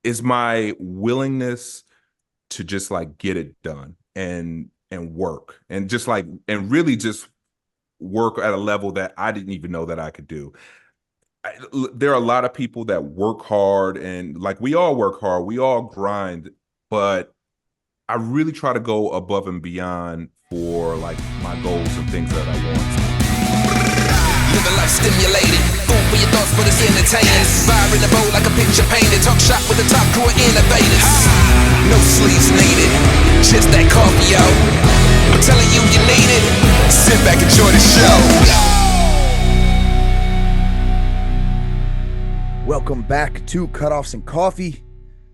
is my willingness to just like get it done and work and just like and really just work at a level that I didn't even know that I could do. There are a lot of people that work hard and like we all work hard, we all grind, but I really try to go above and beyond for like my goals and things that I want. Living life stimulated, food for your thoughts, but it's entertaining. Fire in the bowl like a picture painted. Talk shop with the top crew of innovators. No sleeves needed, just that coffee, yo. I'm telling you, you need it. Sit back, enjoy the show. Welcome back to Cutoffs and Coffee.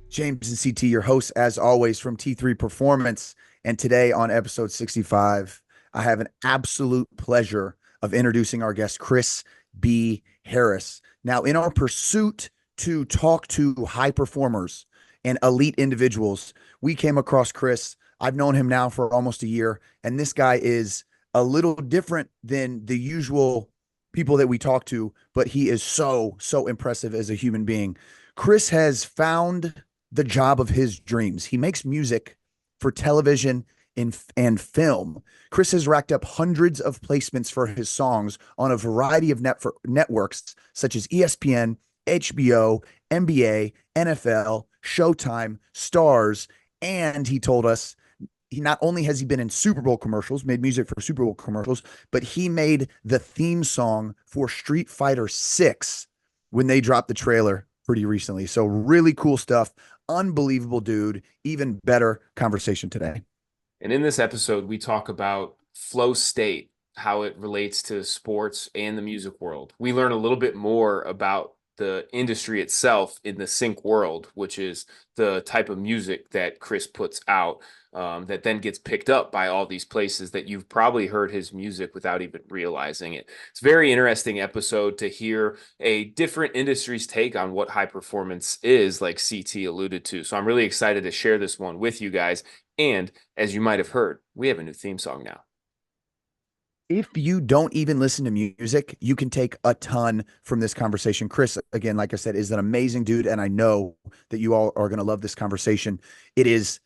James and CT, your hosts, as always, from T3 Performance. And today on episode 65, I have an absolute pleasure of introducing our guest, Chris B. Harris. Now, in our pursuit to talk to high performers and elite individuals, we came across Chris. I've known him now for almost a year, and this guy is a little different than the usual people that we talk to, but he is so impressive as a human being. Chris has found the job of his dreams. He makes music for television and film. Chris has racked up hundreds of placements for his songs on a variety of networks such as ESPN, HBO, NBA, NFL, Showtime, Starz, and he told us he not only has he been in Super Bowl commercials, made music for Super Bowl commercials, but he made the theme song for Street Fighter 6 when they dropped the trailer pretty recently. So really cool stuff. Unbelievable dude. Even better conversation today. And in this episode, we talk about flow state, how it relates to sports and the music world. We learn a little bit more about the industry itself in the sync world, which is the type of music that Chris puts out that then gets picked up by all these places that you've probably heard his music without even realizing it. It's a very interesting episode to hear a different industry's take on what high performance is, like CT alluded to. So I'm really excited to share this one with you guys. And as you might have heard, we have a new theme song now. If you don't even listen to music, you can take a ton from this conversation. Chris, again, like I said, is an amazing dude, and I know that you all are going to love this conversation. It is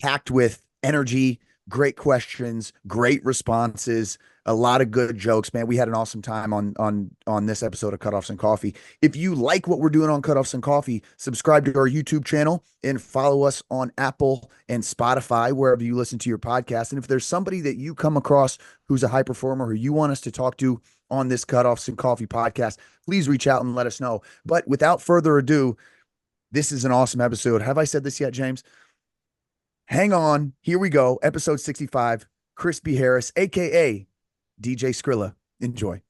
packed with energy, great questions, great responses, a lot of good jokes, man. We had an awesome time on this episode of Cutoffs and Coffee. If you like what we're doing on Cutoffs and Coffee, subscribe to our YouTube channel and follow us on Apple and Spotify, wherever you listen to your podcast. And if there's somebody that you come across who's a high performer who you want us to talk to on this Cutoffs and Coffee podcast, please reach out and let us know. But without further ado, this is an awesome episode. Have I said this yet, James? Hang on. Here we go. Episode 65. Chris B. Harris, a.k.a. DJ Skrilla. Enjoy.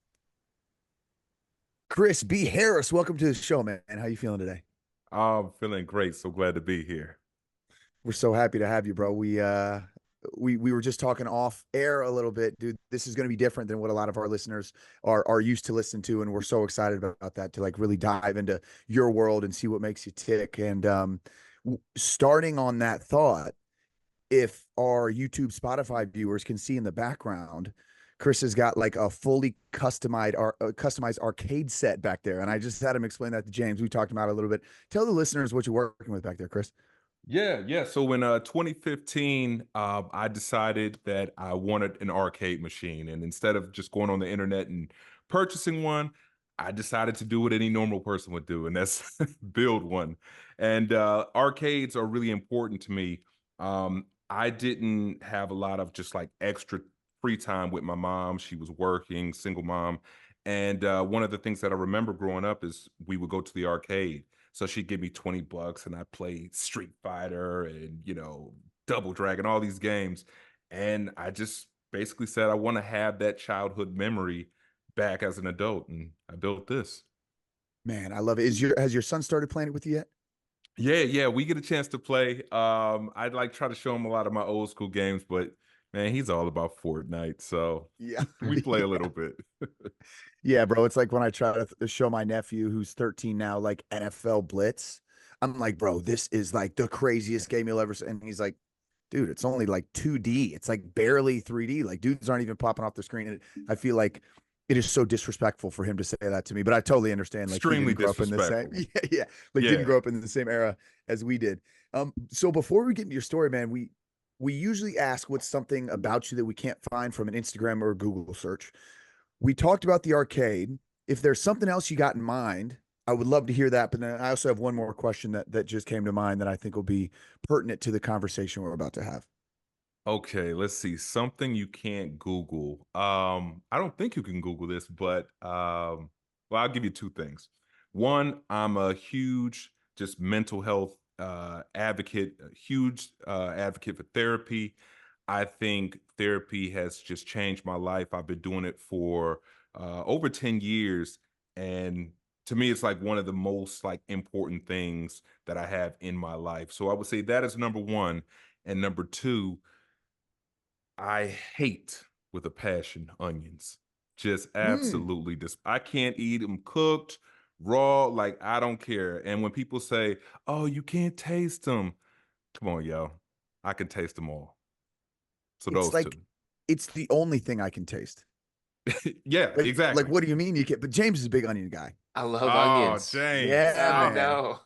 Chris B. Harris, welcome to the show, man. How you feeling today? I'm feeling great. So glad to be here. We're so happy to have you, bro. We were just talking off air a little bit, dude. This is going to be different than what a lot of our listeners are used to listen to, and we're so excited about that, to like really dive into your world and see what makes you tick. And starting on that thought, if our YouTube, Spotify viewers can see in the background, Chris has got like a fully customized arcade set back there. And I just had him explain that to James. We talked about it a little bit. Tell the listeners what you're working with back there, Chris. Yeah. So in 2015, I decided that I wanted an arcade machine. And instead of just going on the internet and purchasing one, I decided to do what any normal person would do, and that's build one. And arcades are really important to me. I didn't have a lot of just like extra free time with my mom. She was working, single mom. And one of the things that I remember growing up is we would go to the arcade. So she'd give me $20 and I played Street Fighter and, Double Dragon, all these games. And I just basically said, I want to have that childhood memory back as an adult. And I built this. Man, I love it. Has your son started playing it with you yet? Yeah, we get a chance to play. I'd like try to show him a lot of my old school games, but man, he's all about Fortnite, so Yeah. we play a little bit. Yeah, bro. It's like when I try to show my nephew who's 13 now, like NFL Blitz. I'm like, bro, this is like the craziest game you'll ever see. And he's like, dude, it's only like 2D. It's like barely 3D. Like dudes aren't even popping off the screen. And I feel like it is so disrespectful for him to say that to me, but I totally understand. Like he Extremely didn't grow up in the same, disrespectful. yeah, like didn't Yeah. grow up in the same era as we did. So before we get into your story, man, we usually ask what's something about you that we can't find from an Instagram or a Google search. We talked about the arcade. If there's something else you got in mind, I would love to hear that. But then I also have one more question that just came to mind that I think will be pertinent to the conversation we're about to have. Okay, let's see. Something you can't Google. I don't think you can Google this, but well, I'll give you two things. One, I'm a huge just mental health advocate, a huge advocate for therapy. I think therapy has just changed my life. I've been doing it for over 10 years, and to me it's like one of the most like important things that I have in my life. So I would say that is number one. And number two, I hate with a passion onions. Just Mm, absolutely I can't eat them cooked, raw, like I don't care. And when people say, "Oh, you can't taste them." Come on, yo. I can taste them all. So it's those like two. it's the only thing I can taste. Yeah, Like exactly. what do you mean you can't? But James is a big onion guy. I love Oh, onions. James. Yeah, Oh man. no.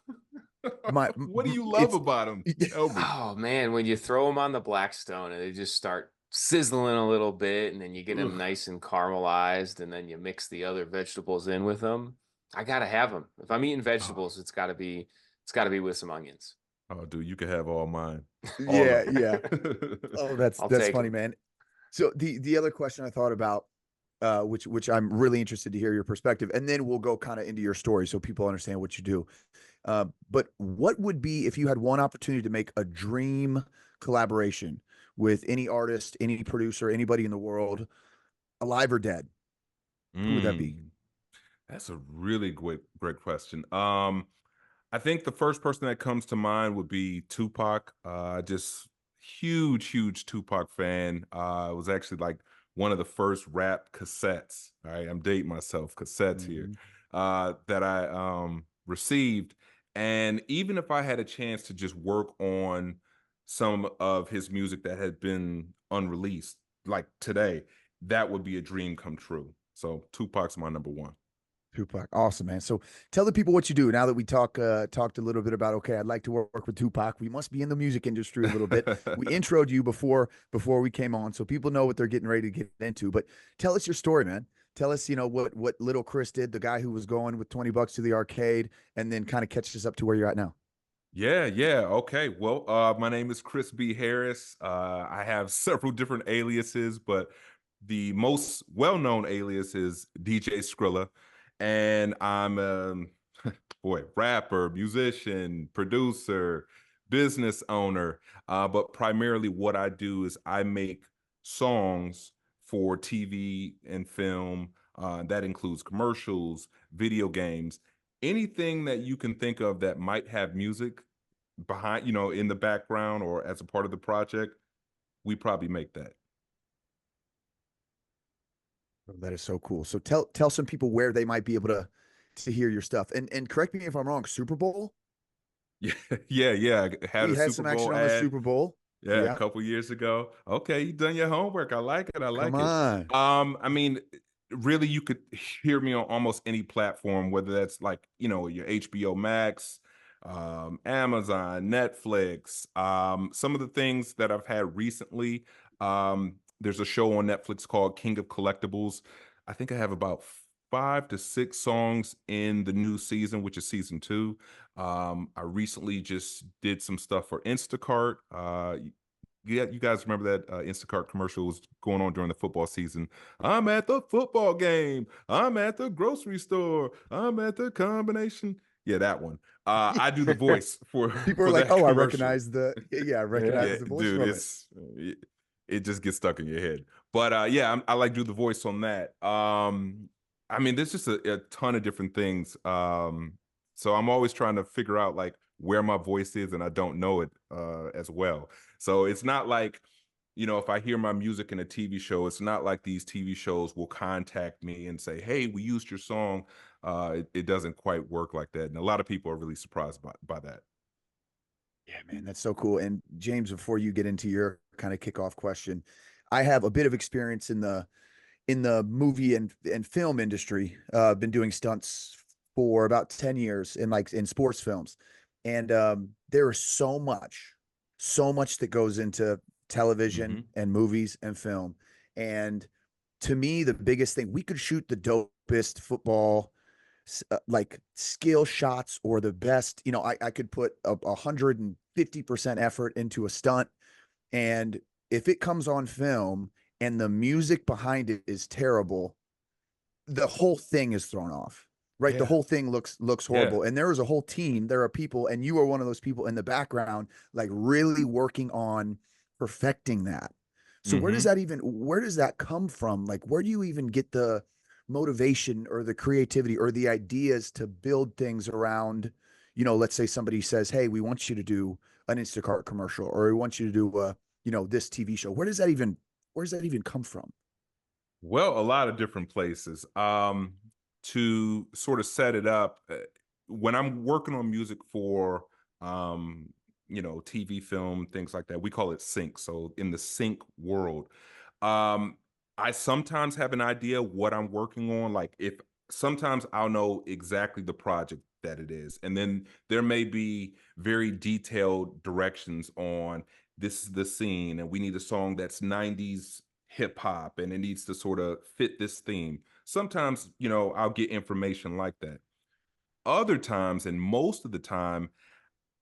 What do you love It's about them? Tell me. Oh man, when you throw them on the Blackstone and they just start sizzling a little bit, and then you get them Ugh. nice and caramelized, and then you mix the other vegetables in with them. I gotta have them. If I'm eating Oh, vegetables, it's gotta be with some onions. oh, dude, you can have all mine. All yeah, of yeah. them. Oh, I'll that's take funny, them. man. So the other question I thought about, which I'm really interested to hear your perspective, and then we'll go kind of into your story so people understand what you do. But what would be if you had one opportunity to make a dream collaboration with any artist, any producer, anybody in the world, alive or dead? Who would that be? Mm. That's a really great question. I think the first person that comes to mind would be Tupac. Just huge Tupac fan. It was actually like one of the first rap cassettes. All right, I'm dating myself, cassettes here, Mhm. that I received. And even if I had a chance to just work on some of his music that had been unreleased, like today, that would be a dream come true. So Tupac's my number one. Tupac, awesome, man. So tell the people what you do now that we talked a little bit about. Okay, I'd like to work with Tupac. We must be in the music industry a little bit. We introed you before we came on, so people know what they're getting ready to get into. But tell us your story, man. Tell us, what little Chris did, the guy who was going with $20 to the arcade, and then kind of catch us up to where you're at now. Yeah. Okay. Well, my name is Chris B. Harris. I have several different aliases, but the most well-known alias is DJ Skrilla. And I'm boy, rapper, musician, producer, business owner. But primarily what I do is I make songs for TV and film. That includes commercials, video games, anything that you can think of that might have music behind, in the background or as a part of the project, we probably make that. Oh, that is so cool. So tell some people where they might be able to hear your stuff. And correct me if I'm wrong. Super Bowl. Yeah, yeah. I had We a had Super some Bowl action on the ad. Super Bowl. Yeah, a Yeah, couple years ago. Okay, you done your homework. I like it. I come like it. on. I mean, really, you could hear me on almost any platform, whether that's like, your HBO Max, Amazon, Netflix. Some of the things that I've had recently, there's a show on Netflix called King of Collectibles. I think I have about 5 to 6 songs in the new season, which is season 2. I recently just did some stuff for Instacart. Yeah, you guys remember that Instacart commercial was going on during the football season? I'm at the football game. I'm at the grocery store. I'm at the combination. Yeah, that one. I do the voice for People are for like, that "Oh, I commercial. recognize the yeah, I Yeah. recognize Yeah, the voice dude, from it." it just gets stuck in your head. But yeah, I like do the voice on that. I mean, there's just a ton of different things. So I'm always trying to figure out like where my voice is, and I don't know it as well. So it's not like, if I hear my music in a TV show, it's not like these TV shows will contact me and say, "Hey, we used your song." It doesn't quite work like that, and a lot of people are really surprised by that. Yeah, man, that's so cool. And James, before you get into your kind of kickoff question, I have a bit of experience in the movie and film industry. Been doing stunts for about 10 years in like in sports films. And there is so much that goes into television Hmm. and movies and film. And to me, the biggest thing, we could shoot the dopest football like skill shots or the best, I could put 150% effort into a stunt. And if it comes on film and the music behind it is terrible, the whole thing is thrown off. Right. The Yeah. whole thing looks Yeah. horrible. And there is a whole team. There are people, and you are one of those people in the background, like really working on perfecting that. So Hmm. where does that come from? Like, where do you even get the motivation or the creativity or the ideas to build things around, let's say somebody says, hey, we want you to do an Instacart commercial, or we want you to do this TV show. Where does that even come from? Well, a lot of different places. To sort of set it up, when I'm working on music for, TV, film, things like that, we call it sync. So in the sync world, um, I sometimes have an idea what I'm working on. Like if sometimes I'll know exactly the project that it is, and then there may be very detailed directions on this is the scene, and we need a song that's 90s hip hop and it needs to sort of fit this theme. Sometimes, I'll get information like that. Other times, and most of the time,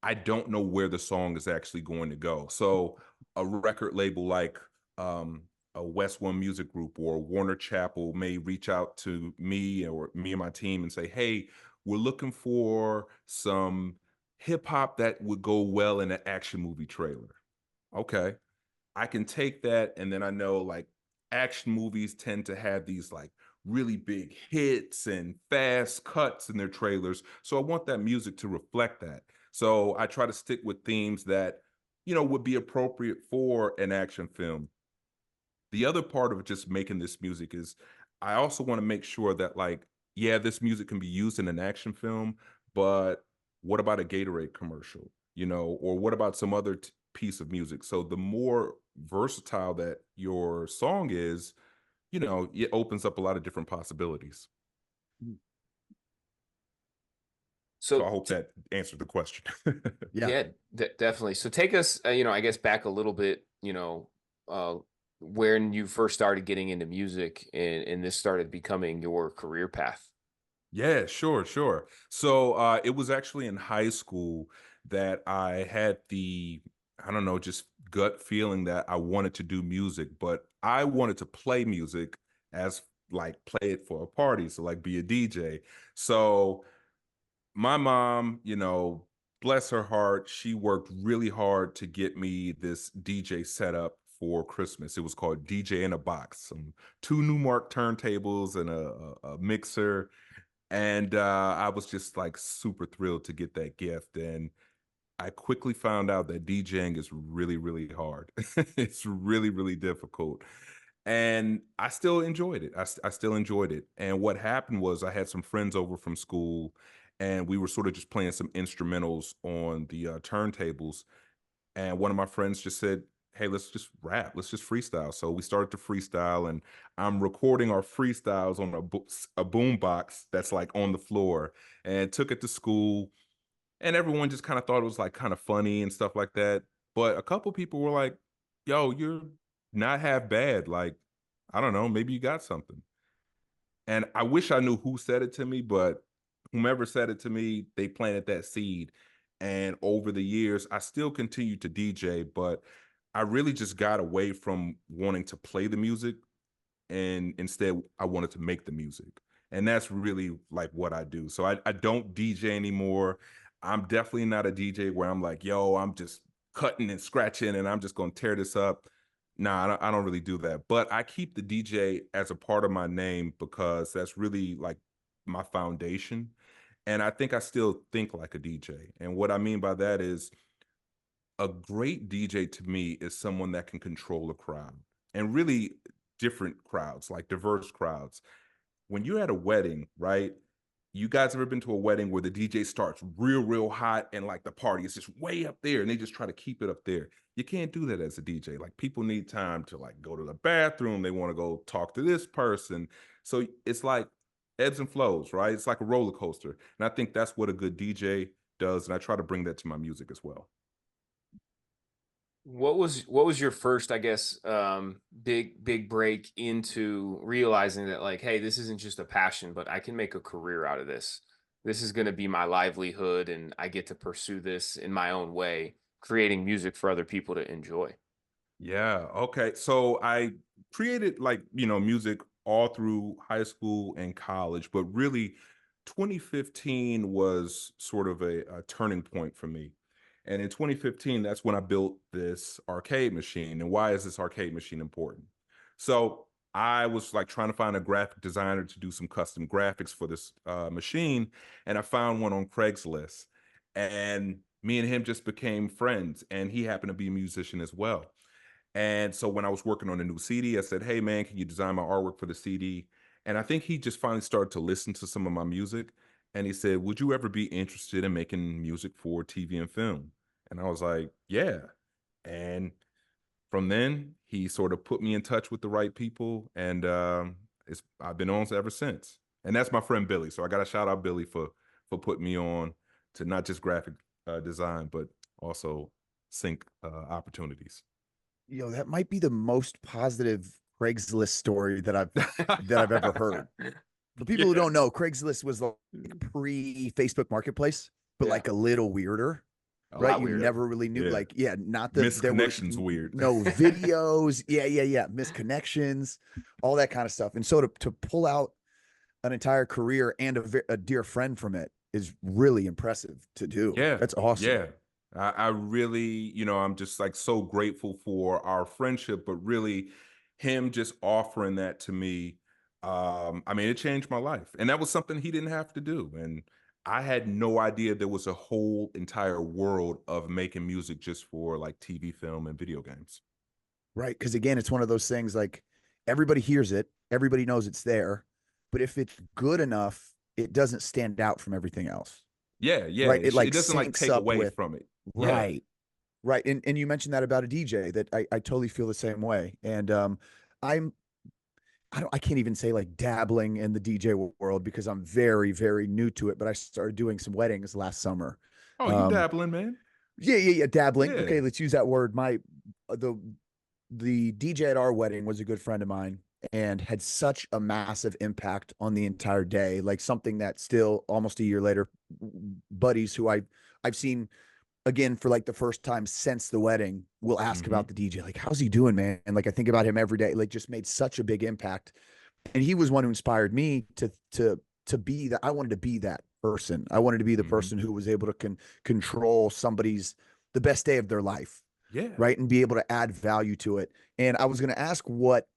I don't know where the song is actually going to go. So a record label like a West One Music Group or Warner Chappell may reach out to me or me and my team and say, hey, we're looking for some hip hop that would go well in an action movie trailer. Okay, I can take that, and then I know like action movies tend to have these like really big hits and fast cuts in their trailers. So I want that music to reflect that. So I try to stick with themes that, would be appropriate for an action film. The other part of just making this music is I also want to make sure that like, yeah, this music can be used in an action film, but what about a Gatorade commercial, or what about some other piece of music? So the more versatile that your song is, it opens up a lot of different possibilities. So I So hope that answered the question. Yeah. yeah, definitely. So take us, I guess back a little bit, uh, when you first started getting into music and this started becoming your career path. Yeah, sure, sure. So it was actually in high school that I had I don't know, just gut feeling that I wanted to do music, but I wanted to play music as like play it for a party, so like be a DJ. So my mom, bless her heart, she worked really hard to get me this DJ setup for Christmas. It was called DJ in a Box, some two Newmark turntables and a mixer, and I was just like super thrilled to get that gift. And I quickly found out that DJing is really, really hard. It's really, really difficult. And I still enjoyed it. I still enjoyed it. And what happened was I had some friends over from school and we were sort of just playing some instrumentals on the turntables. And one of my friends just said, hey, let's just rap. Let's just freestyle. So we started to freestyle, and I'm recording our freestyles on a boom box that's like on the floor, and took it to school. And everyone just kind of thought it was like kind of funny and stuff like that. But a couple people were like, yo, you're not half bad. Like, I don't know, maybe you got something. And I wish I knew who said it to me, but whomever said it to me, they planted that seed. And over the years, I still continue to DJ, but I really just got away from wanting to play the music, and instead I wanted to make the music. And that's really like what I do. So I don't DJ anymore. I'm definitely not a DJ where I'm like, yo, I'm just cutting and scratching and I'm just gonna tear this up. Nah, I don't really do that. But I keep the DJ as a part of my name because that's really like my foundation. And I think I still think like a DJ. And what I mean by that is a great DJ to me is someone that can control a crowd, and really different crowds, like diverse crowds. When you're at a wedding, right? you guys ever been to a wedding where the DJ starts real hot and like the party is just way up there and they just try to keep it up there? You can't do that as a DJ. Like people need time to like go to the bathroom. They want to go talk to this person. So it's like ebbs and flows, right? It's like a roller coaster. And I think that's what a good DJ does. And I try to bring that to my music as well. What was your first, I guess, big break into realizing that, like, hey, this isn't just a passion, but I can make a career out of this. This is going to be my livelihood, and I get to pursue this in my own way, creating music for other people to enjoy. Yeah. Okay. So I created like, music all through high school and college, but really 2015 was sort of a turning point for me. And in 2015, that's when I built this arcade machine. And why is this arcade machine important? So I was like trying to find a graphic designer to do some custom graphics for this machine. And I found one on Craigslist. And me and him just became friends. And he happened to be a musician as well. And so when I was working on a new CD, I said, "Hey man, can you design my artwork for the CD?" And I think he just finally started to listen to some of my music. And he said, "Would you ever be interested in making music for TV and film?" And I was like, "Yeah." And from then, he sort of put me in touch with the right people, and I've been on ever since. And that's my friend Billy. So I got to shout out Billy for putting me on to not just graphic design, but also sync opportunities. That might be the most positive Craigslist story that I've ever heard. For people who Yeah. don't know, Craigslist was like pre-Facebook Marketplace, but Yeah. like a little weirder, A right? lot You weirder. never really knew, Yeah. like, yeah, not that there were Misconnections weird. no videos, yeah, misconnections, all that kind of stuff. And so to pull out an entire career and a dear friend from it is really impressive to do. Yeah, That's awesome. yeah. I really, I'm just like so grateful for our friendship, but really him just offering that to me. I mean, it changed my life. And that was something he didn't have to do. And I had no idea there was a whole entire world of making music just for like TV, film, and video games. Right. Because again, it's one of those things like everybody hears it, everybody knows it's there, but if it's good enough, it doesn't stand out from everything else. Yeah, yeah. Right. It It like doesn't like syncs take up away with, from it. Yeah. right. Right. And you mentioned that about a DJ that I totally feel the same way. And I'm I can't even say like dabbling in the DJ world because I'm very, very new to it, but I started doing some weddings last summer. Oh, you Um, dabbling, man. yeah, dabbling. Yeah. Okay, let's use that word. The DJ at our wedding was a good friend of mine and had such a massive impact on the entire day. Like something that still almost a year later, buddies who I've seen again for like the first time since the wedding will ask Hmm. about the DJ. Like, how's he doing, man? And like I think about him every day. Like just made such a big impact. And he was one who inspired me to be that. I wanted to be that person. I wanted to be the Hmm. person who was able to control somebody's the best day of their life, Yeah. right? And be able to add value to it. And I was going to ask what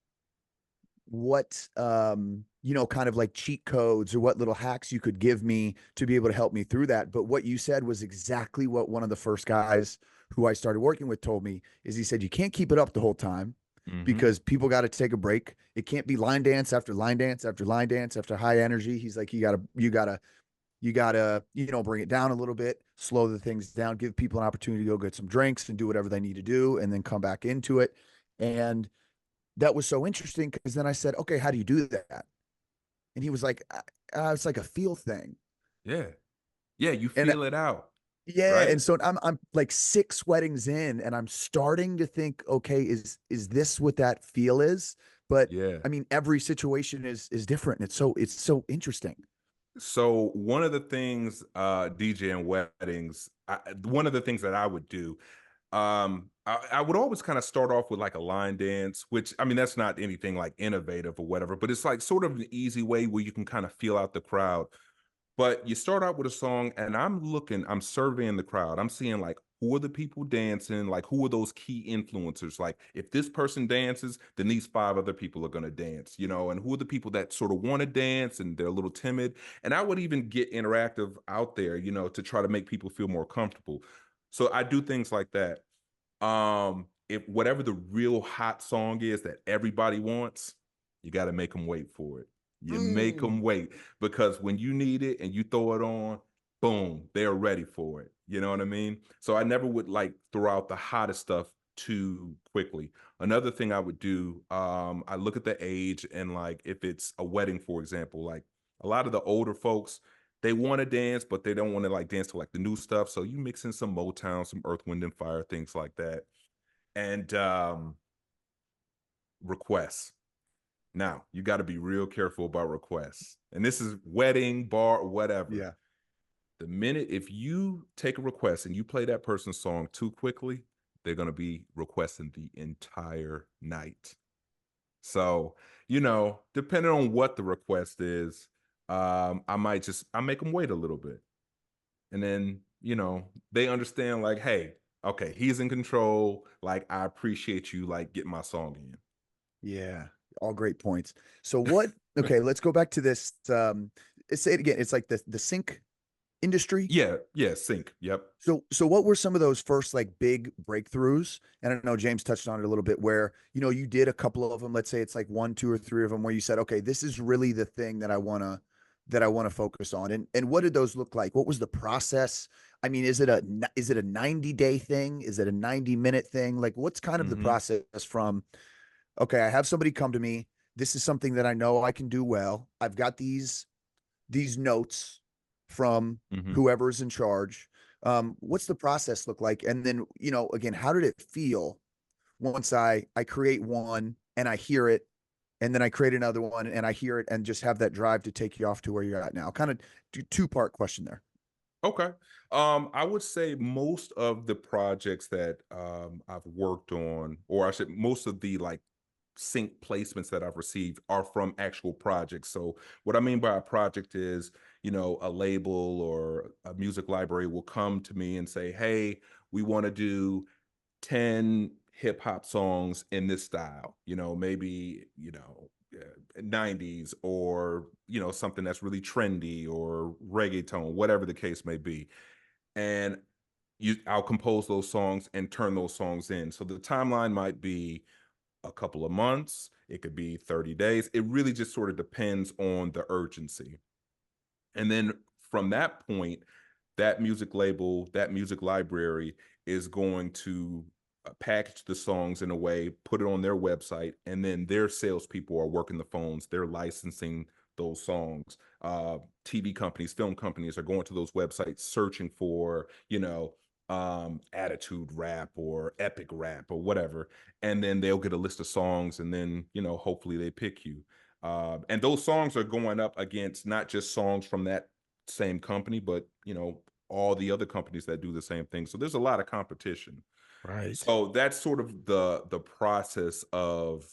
kind of like cheat codes or what little hacks you could give me to be able to help me through that. But what you said was exactly what one of the first guys who I started working with told me is he said you can't keep it up the whole time Hmm. because people got to take a break. It can't be line dance after line dance after line dance after high energy. He's like, you gotta, bring it down a little bit, slow the things down, give people an opportunity to go get some drinks and do whatever they need to do, and then come back into it. And that was so interesting because then I said, okay, how do you do that? And he was like, it's like a feel thing. Yeah. Yeah. You And feel it out, yeah, right? and so I'm like six weddings in, and I'm starting to think, okay, is this what that feel is? But Yeah. I mean, every situation is different. And it's so interesting. So one of the things DJing weddings, one of the things that I would do, I would always kind of start off with like a line dance, which I mean that's not anything like innovative or whatever, but it's like sort of an easy way where you can kind of feel out the crowd. But you start out with a song, and I'm surveying the crowd. I'm seeing like who are the people dancing, like who are those key influencers? Like if this person dances, then these five other people are gonna dance, and who are the people that sort of want to dance and they're a little timid. And I would even get interactive out there, to try to make people feel more comfortable. So I do things like that. If whatever the real hot song is that everybody wants, you got to make them wait for it. You make Mm. them wait because when you need it and you throw it on, boom, they're ready for it. You know what I mean? So I never would like throw out the hottest stuff too quickly. Another thing I would do, I look at the age and like if it's a wedding, for example, like a lot of the older folks, they want to dance, but they don't want to like dance to like the new stuff. So you mix in some Motown, some Earth, Wind, and Fire, things like that. And requests. Now, you got to be real careful about requests. And this is wedding, bar, whatever. Yeah. The minute if you take a request and you play that person's song too quickly, they're going to be requesting the entire night. So, depending on what the request is, I make them wait a little bit. And then, they understand like, hey, okay, he's in control. Like, I appreciate you like getting my song in. Yeah. All great points. So what, okay, let's go back to this. Say it again. It's like the sync industry. Yeah, sync. Yep. So what were some of those first like big breakthroughs? And I know James touched on it a little bit where, you did a couple of them. Let's say it's like one, two, or three of them where you said, okay, this is really the thing that I want to focus on. And what did those look like? What was the process? I mean, is it a 90-day thing? Is it a 90-minute thing? Like what's kind of the Hmm. process from, okay, I have somebody come to me. This is something that I know I can do well. I've got these notes from Hmm. whoever's in charge. What's the process look like? And then, again, how did it feel once I create one and I hear it, and then I create another one and I hear it and just have that drive to take you off to where you're at now? Kind of two-part question there. Okay. I would say most of the projects that I've worked on, or I should most of the like sync placements that I've received are from actual projects. So what I mean by a project is, a label or a music library will come to me and say, "Hey, we want to do 10 hip hop songs in this style, maybe, 90s or, something that's really trendy or reggaeton, whatever the case may be." And I'll compose those songs and turn those songs in. So the timeline might be a couple of months, it could be 30 days. It really just sort of depends on the urgency. And then from that point, that music label, that music library is going to package the songs in a way, put it on their website, and then their salespeople are working the phones. They're licensing those songs. TV companies, film companies are going to those websites searching for, attitude rap or epic rap or whatever. And then they'll get a list of songs and then, hopefully they pick you. And those songs are going up against not just songs from that same company, but all the other companies that do the same thing. So there's a lot of competition. Right. So that's sort of the process of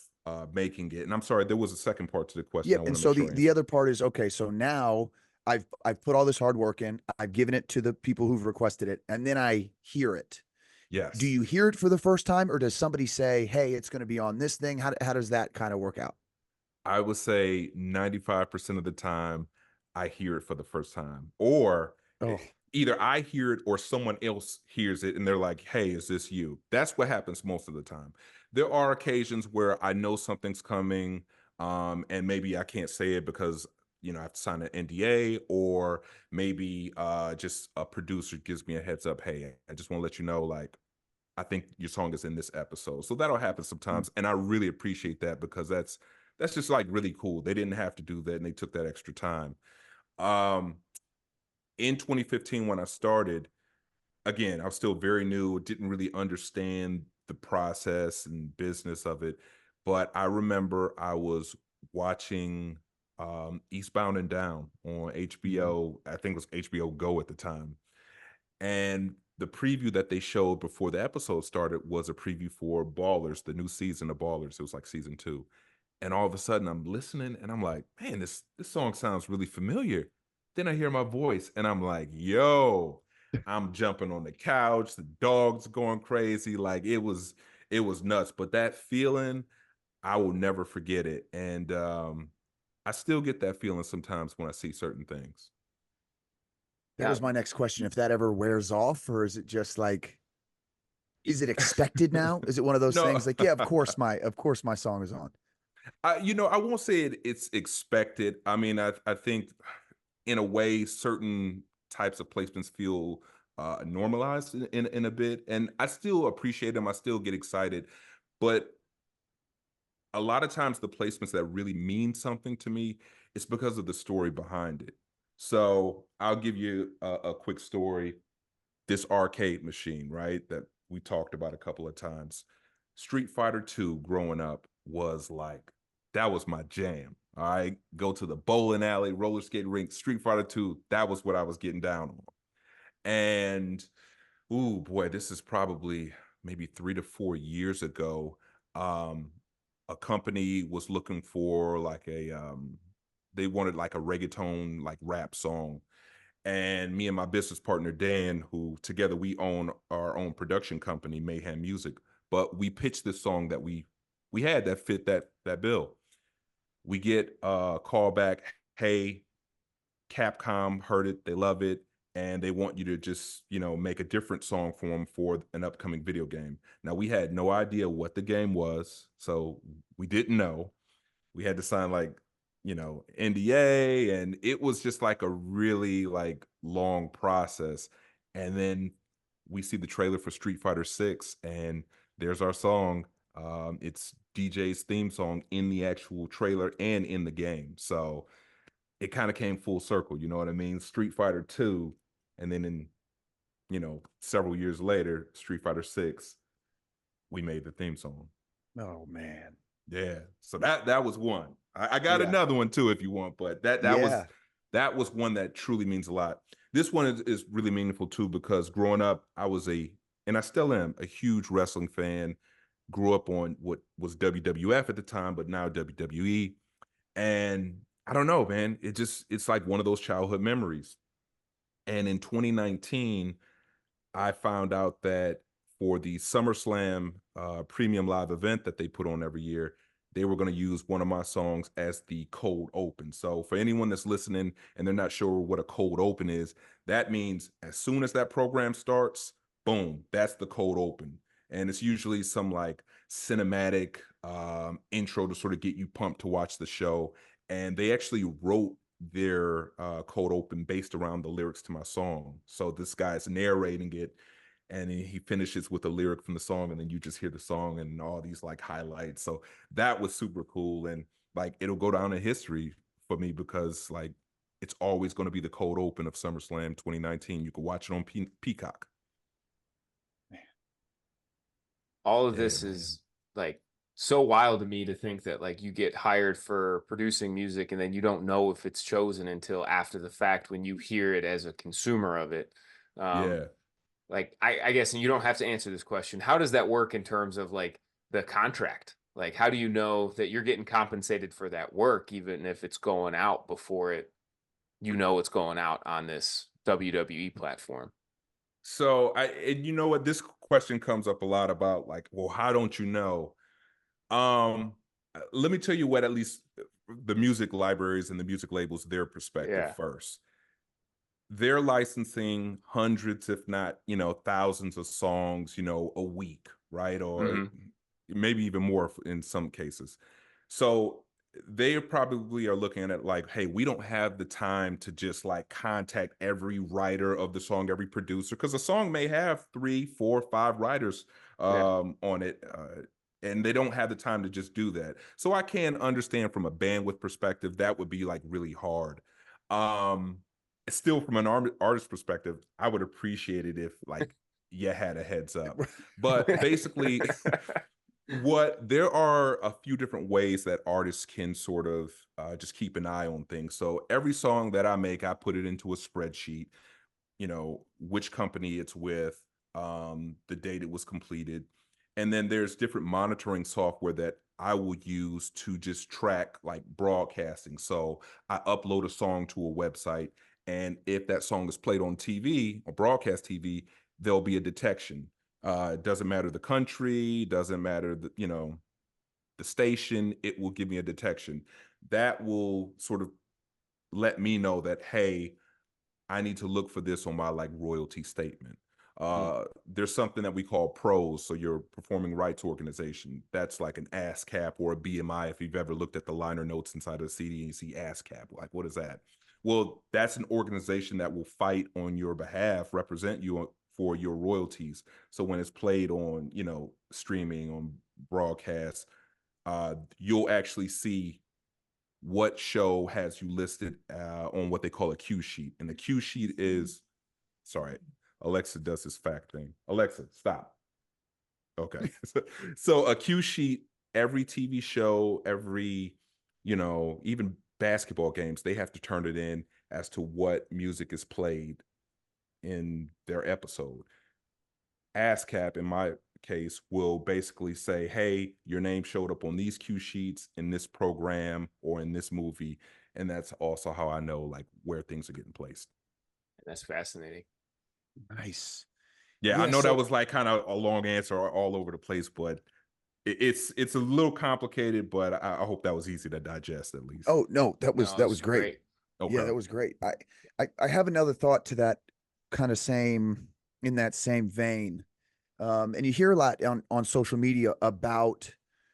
making it. And I'm sorry, there was a second part to the question. I Yep. want And to make so sure I the answer. other part is, okay, so now I've put all this hard work in, I've given it to the people who've requested it, and then I hear it. Do Yes. you hear it for the first time, or does somebody say, "Hey, it's going to be on this thing"? How does that kind of work out? I would say 95% of the time I hear it for the first time. Or Oh, either I hear it or someone else hears it and they're like, "Hey, is this you?" That's what happens most of the time. There are occasions where I know something's coming, and maybe I can't say it because I have to sign an NDA, or maybe just a producer gives me a heads up, "Hey, I just want to let you know, like, I think your song is in this episode." So that'll happen mm, sometimes, and I really appreciate that because that's just like really cool. They didn't have to do that, and they took that extra time. Um, in 2015, when I started, again, I was still very new, didn't really understand the process and business of it. But I remember I was watching Eastbound and Down on mhm. HBO. I think it was HBO Go at the time. And the preview that they showed before the episode started was a preview for Ballers, the new season of Ballers. It was like season two. And all of a sudden I'm listening and I'm like, man, this song sounds really familiar. Then I hear my voice and I'm like, yo, I'm jumping on the couch, the dog's going crazy. Like it was nuts. But that feeling, I will never forget it. And I still get that feeling sometimes when I see certain things. That Yeah. was my next question. If that ever wears off, or is it just like, is it expected now? Is it one of those No. things like, yeah, of course my song is on. I won't say it's expected. I mean, I think in a way, certain types of placements feel normalized in a bit, and I still appreciate them. I still get excited, but a lot of times the placements that really mean something to me is because of the story behind it. So I'll give you a quick story. This arcade machine, right, that we talked about a couple of times. Street Fighter 2 growing up was like, that was my jam. All right. Go to the bowling alley, roller skate rink, Street Fighter 2. That was what I was getting down on. And ooh, boy, this is probably maybe 3 to 4 years ago. Um, a company was looking for like they wanted like a reggaeton, like rap song, and me and my business partner Dan, who together we own our own production company, Mayhem Music, but we pitched this song that we had that fit that bill. We get a call back, hey, Capcom heard it, they love it, and they want you to just, make a different song for them for an upcoming video game. Now we had no idea what the game was, so we didn't know. We had to sign like, NDA, and it was just like a really like long process. And then we see the trailer for Street Fighter 6, and there's our song. It's DJ's theme song in the actual trailer and in the game. So it kind of came full circle, you know what I mean? Street Fighter 2, and then in, several years later, Street Fighter 6, we made the theme song. Oh man. Yeah. So that was one. I got Yeah. another one too if you want, but Yeah. that was one that truly means a lot. This one is really meaningful too because growing up, and I still am a huge wrestling fan. Grew up on what was WWF at the time, but now WWE. And I don't know, man. It's like one of those childhood memories. And in 2019, I found out that for the SummerSlam premium live event that they put on every year, they were going to use one of my songs as the cold open. So for anyone that's listening and they're not sure what a cold open is, that means as soon as that program starts, boom, that's the cold open. And it's usually some like cinematic intro to sort of get you pumped to watch the show. And they actually wrote their cold open based around the lyrics to my song. So this guy's narrating it, and he finishes with a lyric from the song, and then you just hear the song and all these like highlights. So that was super cool, and like it'll go down in history for me because like it's always going to be the cold open of SummerSlam 2019. You can watch it on Peacock. All of Yeah, this man. is like so wild to me to think that like you get hired for producing music and then you don't know if it's chosen until after the fact when you hear it as a consumer of it. Um, Yeah. like I guess, and you don't have to answer this question. How does that work in terms of like the contract? Like, how do you know that you're getting compensated for that work, even if it's going out before it's going out on this WWE platform? So and you know what? This question comes up a lot about like, well, how don't you know? Um, Let me tell you what at least the music libraries and the music labels, their perspective Yeah. first. They're licensing hundreds, if not, thousands of songs, a week, right? Or Hmm. maybe even more in some cases. So they probably are looking at it like, hey, we don't have the time to just like contact every writer of the song, every producer, because a song may have 3, 4, 5 writers Yeah. on it. And they don't have the time to just do that. So I can understand from a bandwidth perspective, that would be like really hard. Um, Still from an artist perspective, I would appreciate it if like you had a heads up. But basically, what there are a few different ways that artists can sort of just keep an eye on things. So every song that I make, I put it into a spreadsheet, which company it's with, the date it was completed. And then there's different monitoring software that I will use to just track like broadcasting. So I upload a song to a website, and if that song is played on TV or broadcast TV, there'll be a detection. It doesn't matter the country, doesn't matter the station, it will give me a detection. That will sort of let me know that, hey, I need to look for this on my like royalty statement. There's something that we call pros, so your performing rights organization. That's like an ASCAP or a BMI. If you've ever looked at the liner notes inside of the CD and you see ASCAP, like what is that? Well, that's an organization that will fight on your behalf, represent you for your royalties. So when it's played on, streaming, on broadcast, you'll actually see what show has you listed on what they call a cue sheet. And the cue sheet is, sorry, Alexa does this fact thing. Alexa, stop. Okay. So a cue sheet, every TV show, every, even basketball games, they have to turn it in as to what music is played in their episode. ASCAP, in my case, will basically say, hey, your name showed up on these cue sheets in this program or in this movie. And that's also how I know like where things are getting placed. That's fascinating. Nice. Yeah, I Yeah. know that So, was like kind of a long answer all over the place, but it's a little complicated, but I hope that was easy to digest at least. oh no, that was No, that this was is great. great. Yeah, Okay. that was great. I have another thought to that kind of same in that same vein. And you hear a lot on social media about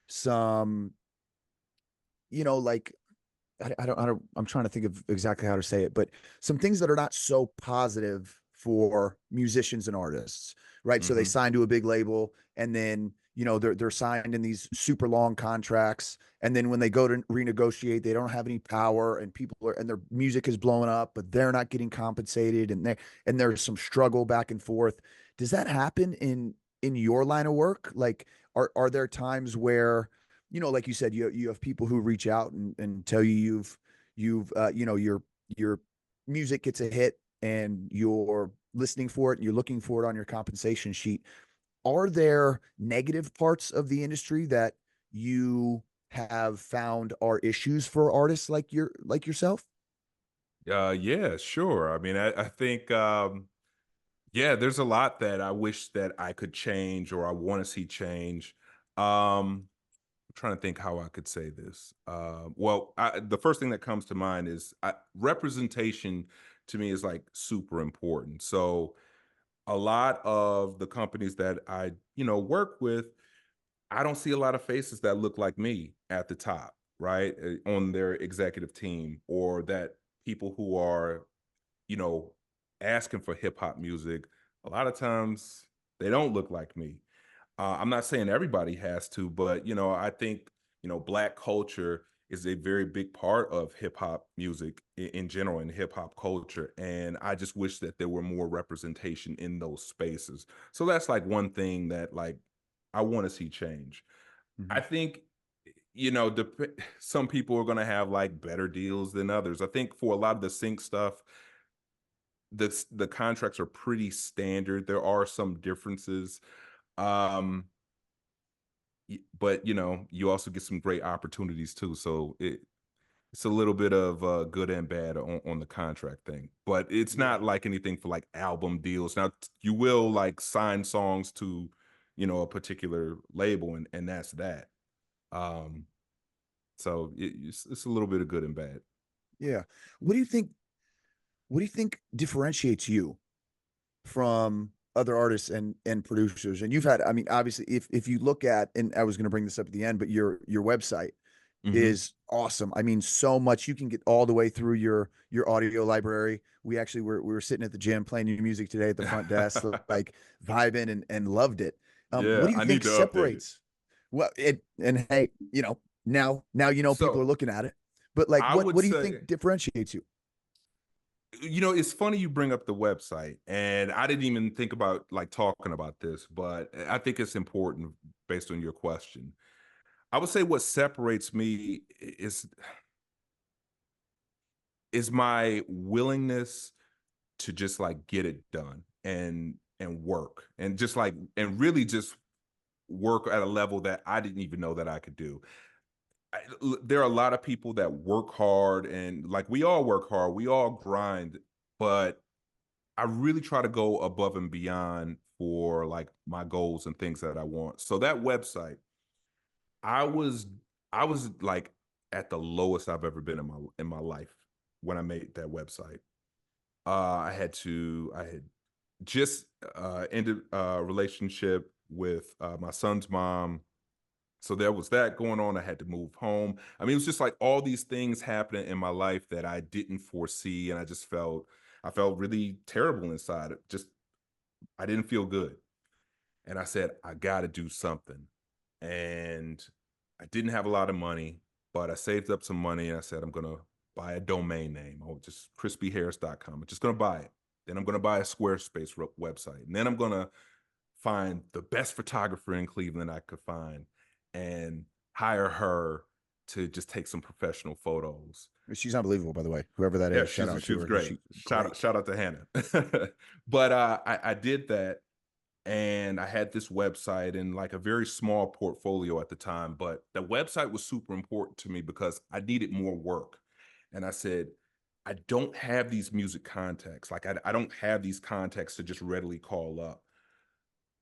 some, like I'm trying to think of exactly how to say it, but some things that are not so positive for musicians and artists, right? So they Mm-hmm. sign to a big label and then, they're signed in these super long contracts. And then when they go to renegotiate, they don't have any power and and their music is blowing up, but they're not getting compensated and there's some struggle back and forth. Does that happen in your line of work? Like, are there times where, like you said, you have people who reach out and tell you your music gets a hit and you're listening for it and you're looking for it on your compensation sheet. Are there negative parts of the industry that you have found are issues for artists like yourself? Yeah, sure. I mean, I think yeah, there's a lot that I wish that I could change or I want to see change. I'm trying to think how I could say this. Well, the first thing that comes to mind is representation to me is like super important. So a lot of the companies that I, work with, I don't see a lot of faces that look like me at the top, right? On their executive team, or that people who are, you know, asking for hip hop music, a lot of times they don't look like me. I'm not saying everybody has to, but I think Black culture is a very big part of hip hop music in general, in hip hop culture, and I just wish that there were more representation in those spaces. So that's like one thing that like I want to see change. I Mhm. think some people are going to have like better deals than others. I think for a lot of the sync stuff, the contracts are pretty standard. There are some differences. Um, but you also get some great opportunities too. So it's a little bit of good and bad on the contract thing, but it's Yeah. not like anything for like album deals. Now you will like sign songs to, a particular label, and that's that. Um, so it's a little bit of good and bad. Yeah. What do you think? What do you think differentiates you from other artists and producers? And you've had, I mean, obviously, if you look at, and I was going to bring this up at the end, but your website Hmm. is awesome. I mean, so much you can get all the way through your audio library. We were sitting at the gym playing your music today at the front desk, like vibing and loved it. What Yeah, do you I need think to update it. separates? Well, and hey, now people are So looking at it, but like, I what would do you think say, differentiates you? it's funny you bring up the website, and I didn't even think about like talking about this, but I think it's important based on your question. I would say what separates me is my willingness to just like get it done and work and just like and really just work at a level that I didn't even know that I could do. There are a lot of people that work hard, and like we all work hard, we all grind, but I really try to go above and beyond for like my goals and things that I want. So that website, I was I was like at the lowest I've ever been in my life when I made that website. I had just ended a relationship with my son's mom. So there was that going on. I had to move home. I mean, it was just like all these things happening in my life that I didn't foresee, and I felt really terrible inside. I didn't feel good, and I said I got to do something. And I didn't have a lot of money, but I saved up some money, and I said I'm gonna buy a domain name. Oh, just crispyharris.com. I'm just gonna buy it. Then I'm gonna buy a Squarespace website, and then I'm gonna find the best photographer in Cleveland I could find and hire her to just take some professional photos. She's unbelievable, by the way. Whoever that Yeah, is, shout out she to was her. great. She's great. Shout out to Hannah. But I did that, and I had this website and like a very small portfolio at the time, but the website was super important to me because I needed more work. And I said, I don't have these music contacts. Like I don't have these contacts to just readily call up.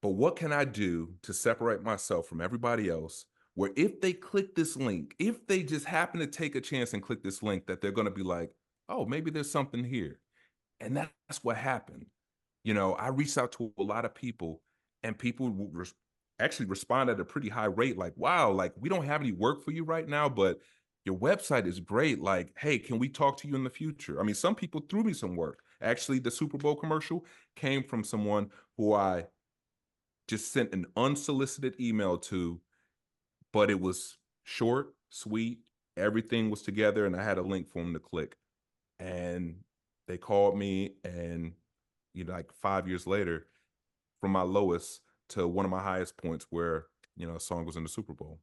But what can I do to separate myself from everybody else? Where if they click this link, if they just happen to take a chance and click this link, that they're going to be like, oh, maybe there's something here. And that's what happened. You know, I reached out to a lot of people, and people actually respond at a pretty high rate. Like, wow, like we don't have any work for you right now, but your website is great. Like, hey, can we talk to you in the future? I mean, some people threw me some work. Actually, the Super Bowl commercial came from someone who I just sent an unsolicited email to, but it was short, sweet, everything was together, and I had a link for them to click. And they called me, and like 5 years later, from my lowest to one of my highest points where, a song was in the Super Bowl.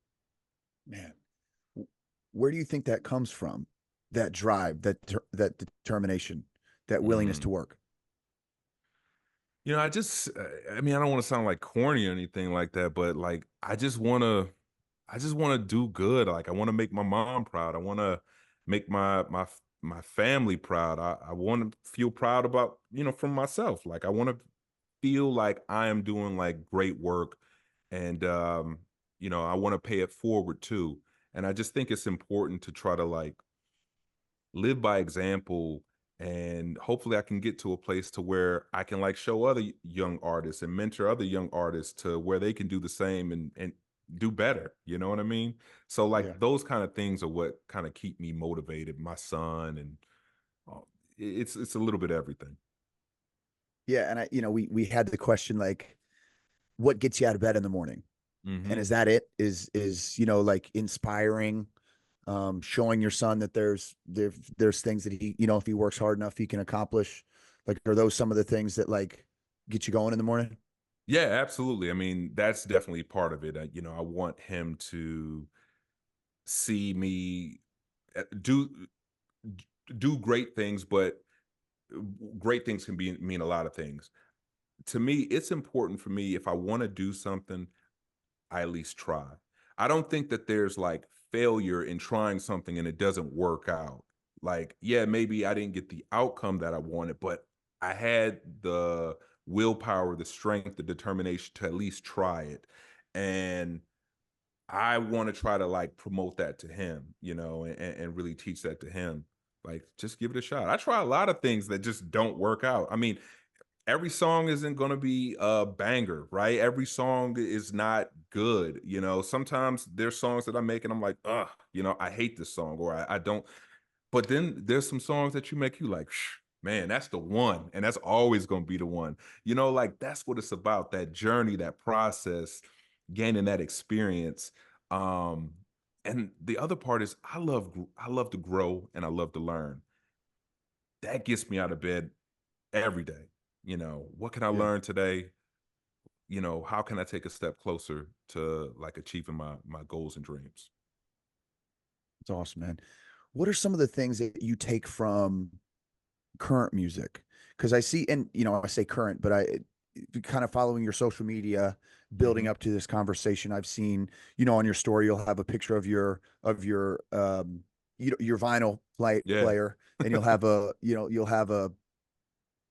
Man, where do you think that comes from? That drive, that determination, that willingness to Mm. work. I just, I mean, I don't want to sound like corny or anything like that, but like, I just want to do good. Like, I want to make my mom proud. I want to make my family proud. I want to feel proud about, from myself. Like, I want to feel like I am doing like great work, and I want to pay it forward too. And I just think it's important to try to like live by example, and hopefully I can get to a place to where I can like show other young artists and mentor other young artists to where they can do the same and do better. You know what I mean? So Yeah. like those kind of things are what kind of keep me motivated. My son, and uh, it's a little bit of everything. Yeah. And we had the question like, what gets you out of bed in the morning? And Hmm. is that it? Like inspiring, showing your son that there's things that he, if he works hard enough, he can accomplish. Like, are those some of the things that like get you going in the morning? Yeah, absolutely. I mean, that's definitely part of it. I want him to see me do do great things, but great things can mean a lot of things. To me, it's important for me if I want to do something, I at least try. I don't think that there's like failure in trying something and it doesn't work out. Like, yeah, maybe I didn't get the outcome that I wanted, but I had the willpower, the strength, the determination to at least try it. And I want to try to like promote that to him, and really teach that to him. Like, just give it a shot. I try a lot of things that just don't work out. I mean, every song isn't going to be a banger, right? Every song is not good. Sometimes there's songs that I make and I'm like, ugh, I hate this song, or I don't. But then there's some songs that you make, you like, man, that's the one. And that's always going to be the one. Like that's what it's about, that journey, that process, gaining that experience. Um, and the other part is I love to grow and I love to learn. That gets me out of bed every day. What can I Yeah. learn today? How can I take a step closer to like achieving my goals and dreams? It's awesome, man. What are some of the things that you take from current music? Because I see, and I say current, but I kind of following your social media, building Hmm. up to this conversation. I've seen, on your story, you'll have a picture of your vinyl Yeah. player, and you'll have a,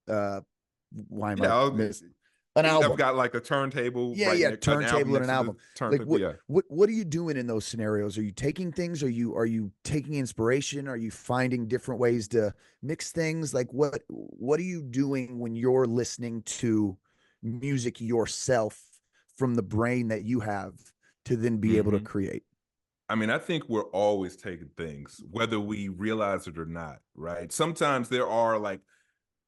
uh, why am Yeah, I miss? An I've album. got like a turntable Yeah, right yeah, next, an album turntable and next an to the album. Like turntable. what Yeah. what are you doing in those scenarios? Are you taking things? Are you taking inspiration? Are you finding different ways to mix things? Like what are you doing when you're listening to music yourself from the brain that you have to then be able to Hmm. create? I mean, I think we're always taking things, whether we realize it or not, right? Sometimes there are like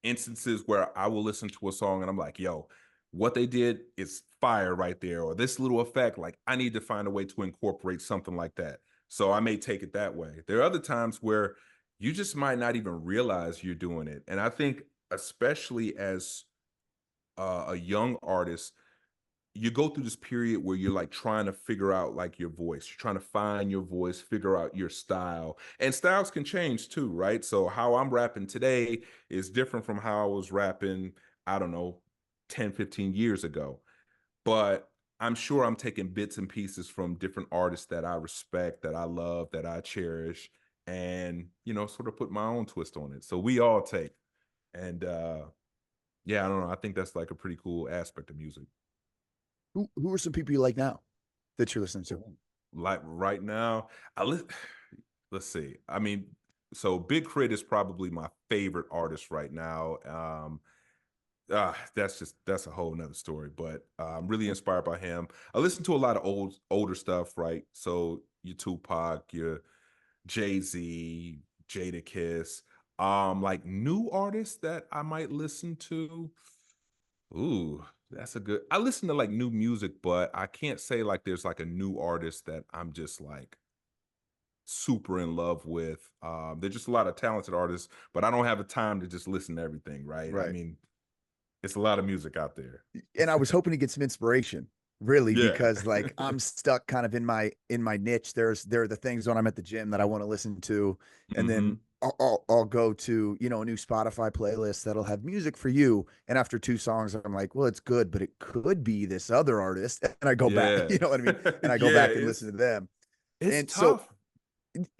instances where I will listen to a song and I'm like, yo, what they did is fire right there, or this little effect, like I need to find a way to incorporate something like that. So I may take it that way. There are other times where you just might not even realize you're doing it. And I think, especially as a young artist, you go through this period where you're like trying to figure out like your voice. You're trying to find your voice, figure out your style. And styles can change too, right? So how I'm rapping today is different from how I was rapping, I don't know, 10, 15 years ago. But I'm sure I'm taking bits and pieces from different artists that I respect, that I love, that I cherish, and sort of put my own twist on it. So we all take. And yeah, I don't know. I think that's like a pretty cool aspect of music. Who are some people you like now that you're listening to? Like right now, let's see. I mean, so Big Crit is probably my favorite artist right now. That's a whole nother story, but I'm really inspired by him. I listen to a lot of older stuff, right? So your Tupac, your Jay-Z, Jadakiss. Like new artists that I might listen to. Ooh, that's a good. I listen to like new music, but I can't say like there's like a new artist that I'm just like super in love with. There's just a lot of talented artists, but I don't have the time to just listen to everything, right? I Right. mean, it's a lot of music out there. And I was hoping to get some inspiration, really, Yeah. because like I'm stuck kind of in my niche. There are the things when I'm at the gym that I want to listen to, and then Hmm. I'll go to a new Spotify playlist that'll have music for you. And after two songs, I'm like, well, it's good, but it could be this other artist, and I go back, Yeah. you know what I mean? And I go Yeah, back and listen to them. it's And so tough.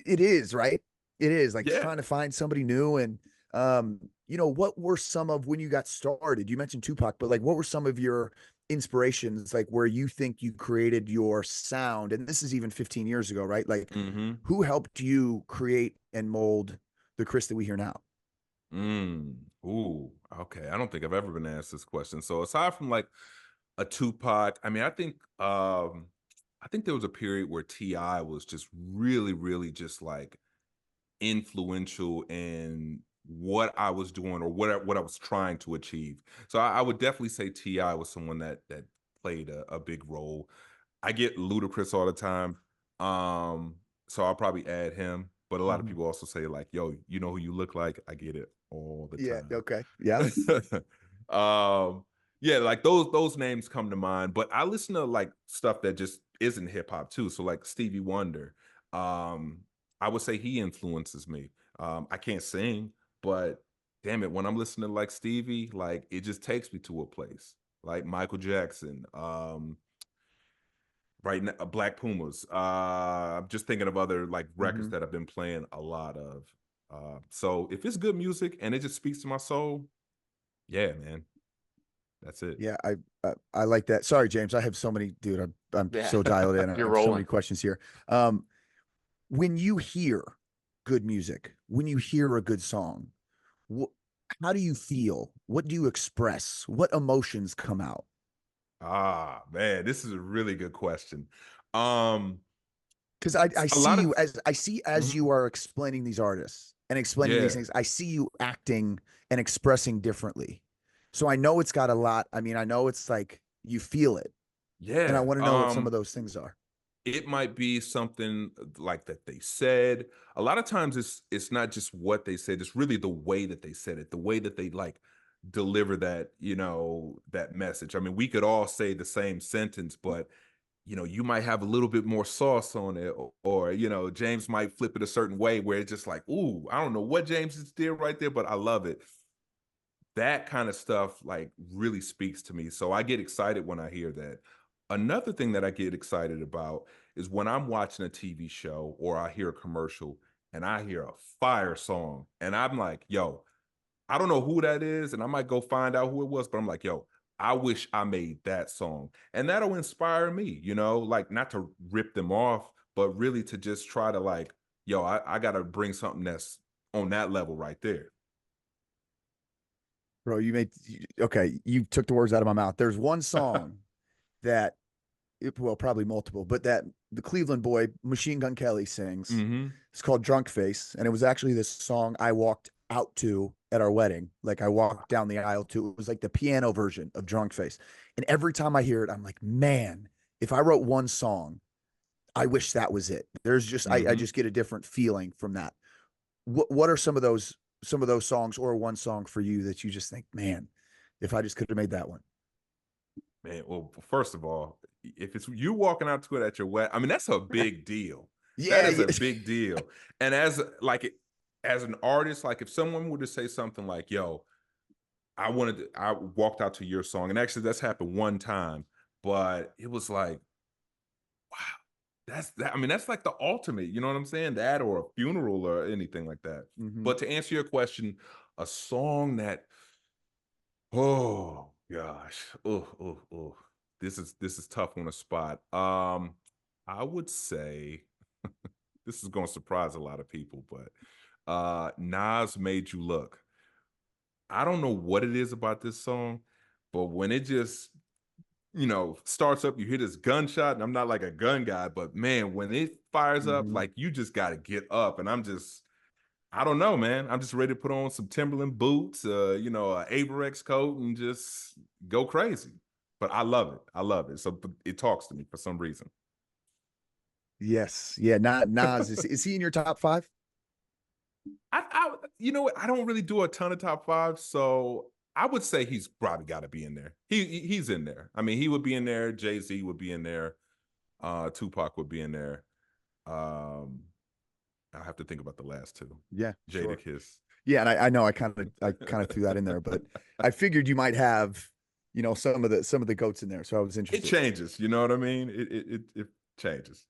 it is, right? It is like Yeah. trying to find somebody new. And what were some of when you got started? You mentioned Tupac, but like what were some of your inspirations, like where you think you created your sound? And this is even 15 years ago, right? Like Hmm. who helped you create and mold the Chris that we hear now? Ooh, okay. I don't think I've ever been asked this question. So aside from like a Tupac, I mean, I think there was a period where T.I. was just really, really just like influential in what I was doing or what I was trying to achieve. So I would definitely say T.I. was someone that played a big role. I get Ludacris all the time. Um, so I'll probably add him. But a lot of Mhm. people also say, like, yo, you know who you look like? I get it all the Yeah. time. Okay. Yeah. um, yeah, like those names come to mind. But I listen to like stuff that just isn't hip hop too. So like Stevie Wonder. Um, I would say he influences me. I can't sing, but damn it, when I'm listening to like Stevie, like it just takes me to a place. Like Michael Jackson, right now, Black Pumas. I'm just thinking of other like records Hmm. that I've been playing a lot of. So if it's good music and it just speaks to my soul, yeah, man, that's it. Yeah. I like that. Sorry, James. I have so many, dude. I'm Yeah, so dialed in. I you're have so many rolling. questions here. Um, when you hear good music, when you hear a good song, wh- how do you feel? What do you express? What emotions come out? Ah, man, this is a really good question. Um, Because I a see lot you of as Mhm. you are explaining these artists and explaining these Yeah, things. I see you acting and expressing differently. So I know it's got a lot. I mean, I know it's like you feel it, and I yeah. want to know what some of those things are. It might be something like that they said. A lot of times it's not just what they said, it's really the way that they said it, the way that they like deliver that, that message. I mean, we could all say the same sentence, but you might have a little bit more sauce on it, or James might flip it a certain way where it's just like, ooh, I don't know what James just did right there, but I love it. That kind of stuff like really speaks to me. So I get excited when I hear that. Another thing that I get excited about is when I'm watching a TV show or I hear a commercial and I hear a fire song and I'm like, yo, I don't know who that is, and I might go find out who it was, but I'm like, yo, I wish I made that song. And that'll inspire me, you know, like not to rip them off, but really to just try to like, yo, I gotta bring something that's on that level right there. Bro, okay, you took the words out of my mouth. There's one song that well, probably multiple, but that the Cleveland boy Machine Gun Kelly sings. Mm-hmm. It's called Drunk Face, and it was actually this song I walked out to at our wedding. Like I walked down the aisle to. It was like the piano version of Drunk Face, and every time I hear it, I'm like, man, if I wrote one song, I wish that was it. There's just I Mm-hmm. just get a different feeling from that. What are some of those songs or one song for you that you just think, man, if I just could have made that one? Man, well, first of all, if it's you walking out to it at your wedding, I mean, that's a big deal. That Yeah, is yeah. a big deal. And as an artist, like if someone were to say something like, yo, I walked out to your song, and actually that's happened one time, but it was like, wow, that's that. I mean, that's like the ultimate, you know what I'm saying? That or a funeral or anything like that. Mhm. But to answer your question, a song that, oh gosh, oh, this is tough on the spot. I would say this is gonna surprise a lot of people, but Nas Made You Look. I don't know what it is about this song, but when it just starts up, you hear this gunshot, and I'm not like a gun guy, but man, when it fires up, Mhm. like you just got to get up. And I don't know, man. I'm just ready to put on some Timberland boots, a Averex coat, and just go crazy. But I love it. I love it. So but it talks to me for some reason. Yes. Yeah. Not Nas. Is he in your top five? You know what? I don't really do a ton of top five, so I would say he's probably got to be in there. He's in there. I mean, he would be in there. Jay-Z would be in there. Tupac would be in there. Um, I'll have to think about the last two. Yeah, Jada sure. Kiss. Yeah, and I know I kind of threw that in there, but I figured you might have, some of the goats in there, so I was It interested. changes, you know what I mean? It changes.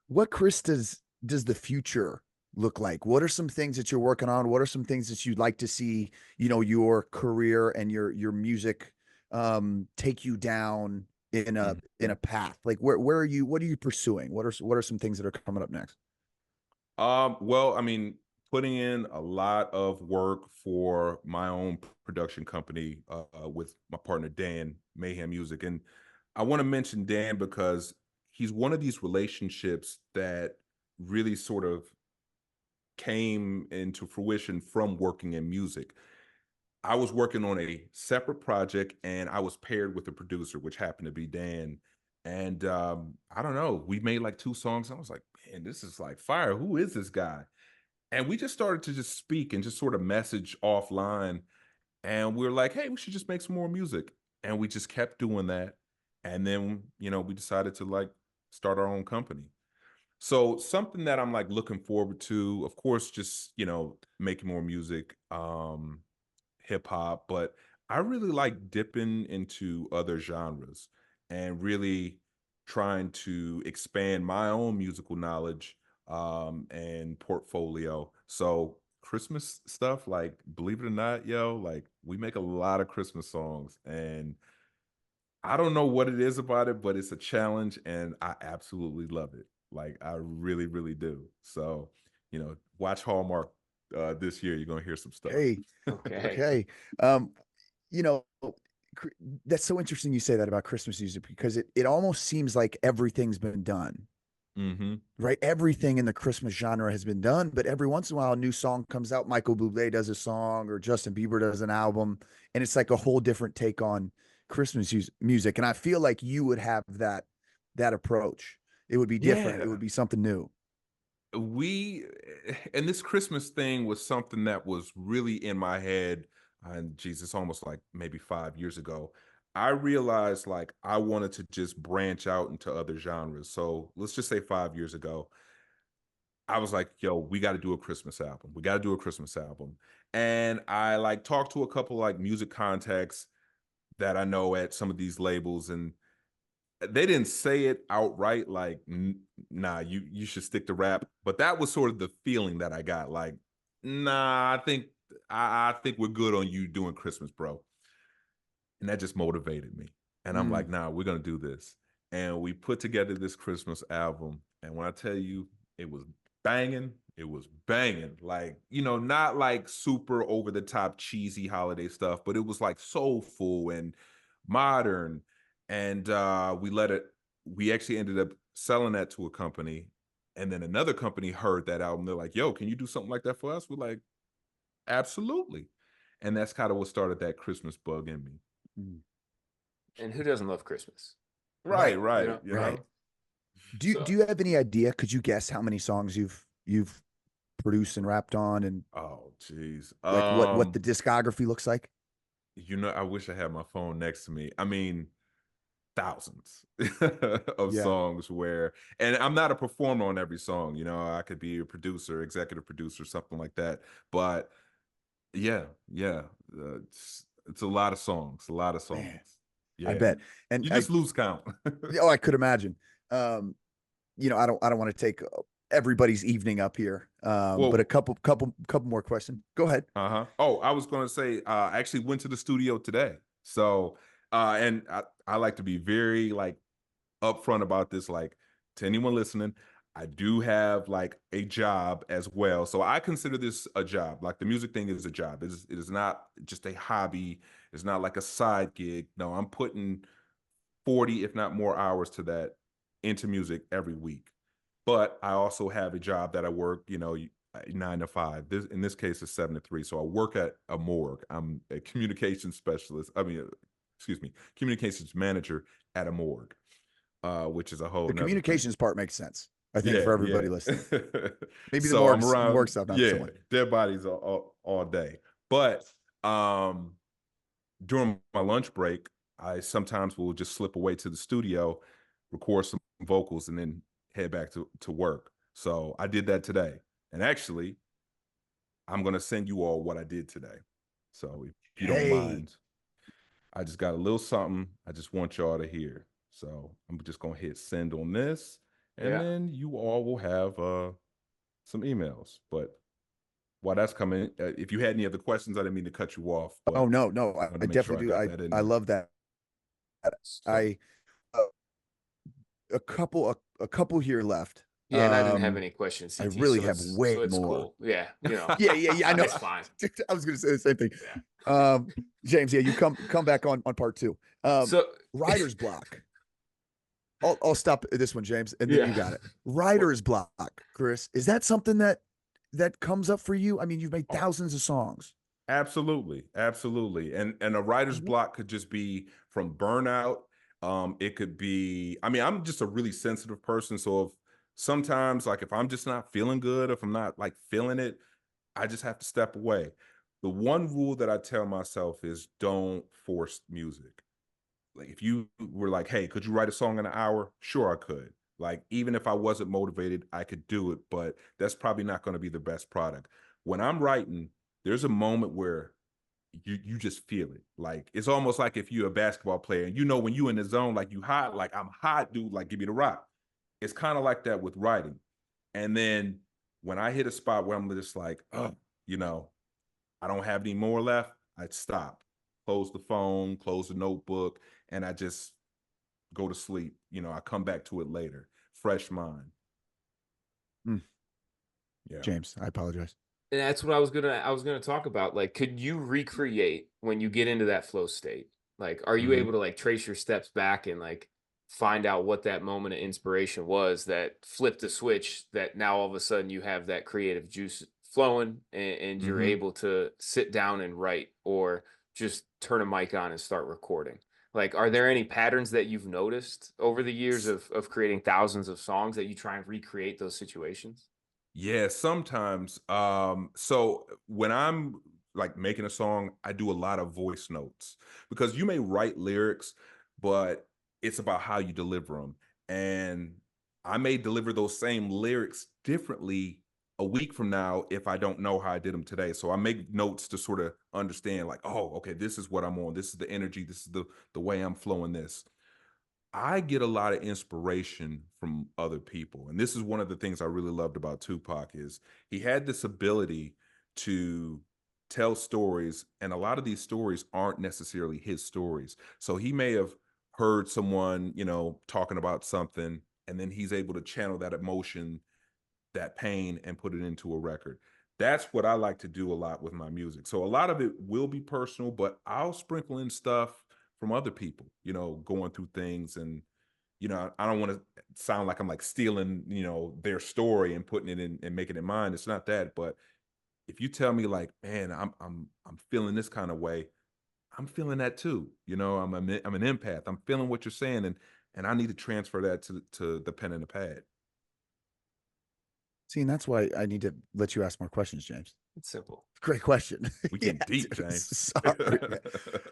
What, Chris, does the future look like? What are some things that you're working on? What are some things that you'd like to see, your career and your music take you down in a in Mhm. a path? Like where are you, what are you pursuing? What are some things that are coming up next? Well, I mean, putting in a lot of work for my own production company with my partner Dan, Mayhem Music. And I want to mention Dan because he's one of these relationships that really sort of came into fruition from working in music. I was working on a separate project and I was paired with a producer, which happened to be Dan. And I don't know, we made like two songs. I was like, man, this is like fire. Who is this guy? And we just started to just speak and just sort of message offline. And we are like, hey, we should just make some more music. And we just kept doing that. And then, we decided to like start our own company. So something that I'm like looking forward to, of course, just, making more music. Hip hop, but I really like dipping into other genres and really trying to expand my own musical knowledge and portfolio. So Christmas stuff, like believe it or not, yo, like we make a lot of Christmas songs and I don't know what it is about it, but it's a challenge and I absolutely love it. Like I really, really do. So, watch Hallmark this year. You're gonna hear some stuff. Hey, Okay. okay. Um, you know, that's so interesting you say that about Christmas music because it almost seems like everything's been done, Hmm. right? Everything in the Christmas genre has been done, but every once in a while a new song comes out. Michael Bublé does a song or Justin Bieber does an album, and it's like a whole different take on Christmas music. And I feel like you would have that approach. It would be different. It Yeah. would be something new. We and this Christmas thing was something that was really in my head, and Jesus, almost like maybe 5 years ago. I realized like I wanted to just branch out into other genres. So let's just say 5 years ago, I was like, yo, we got to do a Christmas album. We got to do a Christmas album. And I like talked to a couple like music contacts that I know at some of these labels, and they didn't say it outright like nah, you should stick to rap, but that was sort of the feeling that I got like, nah, I think we're good on you doing Christmas, bro. And that just motivated me. And I'm Mm. like, nah, we're gonna do this. And we put together this Christmas album. And when I tell you it was banging, it was banging. Like, not like super over the top cheesy holiday stuff, but it was like soulful and modern. And we actually ended up selling that to a company. And then another company heard that album. They're like, yo, can you do something like that for us? We're like, absolutely. And that's kind of what started that Christmas bug in me. Mm. And who doesn't love Christmas? Right, Right. right. Right. Do So, you have any idea? Could you guess how many songs you've produced and rapped on, and Oh, geez. like what the discography looks like? I wish I had my phone next to me. I mean, thousands of Yeah. songs and I'm not a performer on every song. I could be a producer, executive producer, something like that. But yeah, yeah, it's a lot of songs, a lot of Man, songs. I Yeah, bet. And you just lose count. I could imagine. Um, I don't want to take everybody's evening up here. But a Well, couple more questions. Go ahead. uh-huh. Oh, I was gonna say, I actually went to the studio today. So, and I like to be very like upfront about this, like to anyone listening, I do have like a job as well. So I consider this a job. Like the music thing is a job. It is not just a hobby. It's not like a side gig. No, I'm putting 40, if not more hours to that into music every week. But I also have a job that I work, 9 to 5. In this case, it's 7 to 3. So I work at a morgue. I'm a communications specialist. Excuse me, communications manager at a morgue, which is a whole The nother thing. communications part makes sense, I think, Yeah, for yeah. everybody listening. Maybe the So I'm morgue around, stuff, not so yeah, much. dead bodies all day. But during my lunch break, I sometimes will just slip away to the studio, record some vocals, and then head back to work. So I did that today. And actually, I'm gonna send you all what I did today. So if you don't Hey, mind, I just got a little something I just want y'all to hear. So I'm just gonna hit send on this, and yeah. then you all will have some emails. But while that's coming, if you had any other questions, I didn't mean to cut you off, oh but no, I wanted I to make sure I definitely do. got that in I there. love that. So, I a couple here left. yeah, and I didn't have any questions, I CT. really So have it's way more. cool. Yeah, Yeah. I know. it's fine. I was going to say the same thing. Yeah. James, yeah, you come back on part two. So Writer's block. I'll stop at this one, James, and then you yeah. got it. Writer's block, Chris. Is that something that comes up for you? I mean, you've made Oh, thousands of songs. absolutely, absolutely. And a writer's block could just be from burnout. It could be, I mean, I'm just a really sensitive person. So sometimes like if I'm just not feeling good, if I'm not like feeling it, I just have to step away. The one rule that I tell myself is don't force music. Like if you were like, hey, could you write a song in an hour? Sure, I could. Like even if I wasn't motivated, I could do it, but that's probably not going to be the best product. When I'm writing, there's a moment where you just feel it. Like it's almost like if you're a basketball player and when you in the zone, like you hot, like I'm hot, dude, like give me the rock. It's kind of like that with writing. And then when I hit a spot where I'm just like, oh, you know, I don't have any more left, I'd stop, close the phone, close the notebook, and I just go to sleep. I come back to it later, fresh mind. Mm, Yeah. James, I apologize. And that's what I was gonna talk about. Like, could you recreate when you get into that flow state? Like, are you Mhm. able to like trace your steps back and like find out what that moment of inspiration was that flipped the switch that now all of a sudden you have that creative juice flowing and you're Mhm. able to sit down and write or just turn a mic on and start recording? Like, are there any patterns that you've noticed over the years of creating thousands of songs that you try and recreate those situations? Yeah, sometimes. So when I'm like making a song, I do a lot of voice notes because you may write lyrics, but it's about how you deliver them. And I may deliver those same lyrics differently a week from now if I don't know how I did them today. So I make notes to sort of understand, like, oh, okay, this is what I'm on. This is the energy. This is the way I'm flowing this. I get a lot of inspiration from other people. And this is one of the things I really loved about Tupac is he had this ability to tell stories, and a lot of these stories aren't necessarily his stories. So he may have heard someone, talking about something, and then he's able to channel that emotion, that pain, and put it into a record. That's what I like to do a lot with my music. So a lot of it will be personal, but I'll sprinkle in stuff from other people, going through things. And I don't want to sound like I'm like stealing, their story and putting it in and making it mine. It's not that. But if you tell me like, man, I'm feeling this kind of way, I'm feeling that too. I'm an empath. I'm feeling what you're saying, and I need to transfer that to the pen and the pad. See, and that's why I need to let you ask more questions, James. It's simple. Great question. We Yeah, getting deep, dude, James. sorry,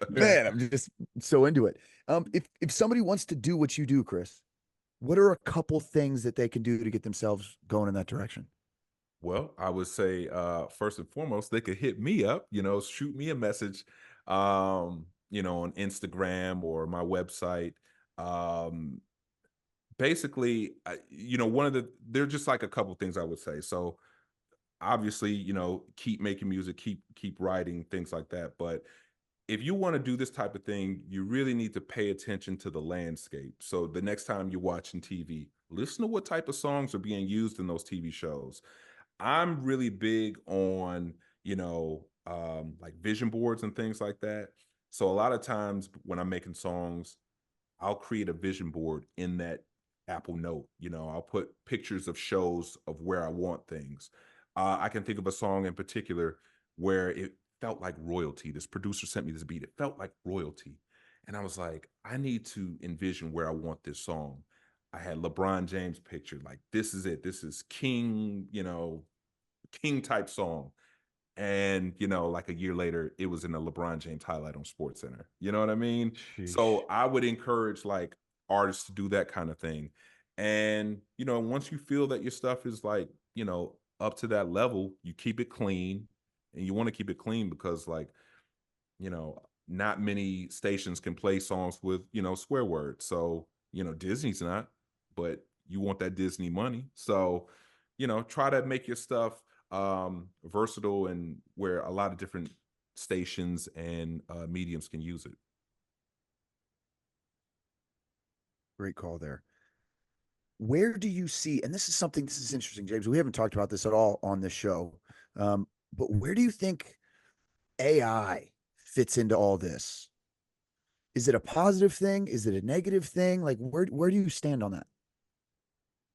man. I'm just so into it. If somebody wants to do what you do, Chris, what are a couple things that they can do to get themselves going in that direction? Well, I would say first and foremost, they could hit me up, shoot me a message, on Instagram or my website. Um, Basically, they're just like a couple things I would say. So obviously, keep making music, keep writing, things like that. But if you want to do this type of thing, you really need to pay attention to the landscape. So the next time you're watching TV, listen to what type of songs are being used in those TV shows. I'm really big on, like vision boards and things like that. So a lot of times when I'm making songs, I'll create a vision board in that Apple Note. I'll put pictures of shows of where I want things. I can think of a song in particular where it felt like royalty. This producer sent me this beat. It felt like royalty. And I was like, I need to envision where I want this song. I had LeBron James pictured, like, this is it. This is King, King type song. And, like a year later, it was in a LeBron James highlight on Sports Center. You know what I mean? Sheesh. So I would encourage like artists to do that kind of thing. And, once you feel that your stuff is like, up to that level, you keep it clean. And you want to keep it clean because like, not many stations can play songs with, swear words. So, Disney's not, but you want that Disney money. So, try to make your stuff versatile and where a lot of different stations and mediums can use it. Great call there. Where do you see, and this is interesting, James. We haven't talked about this at all on this show, but where do you think AI fits into all this? Is it a positive thing? Is it a negative thing? Like, where do you stand on that?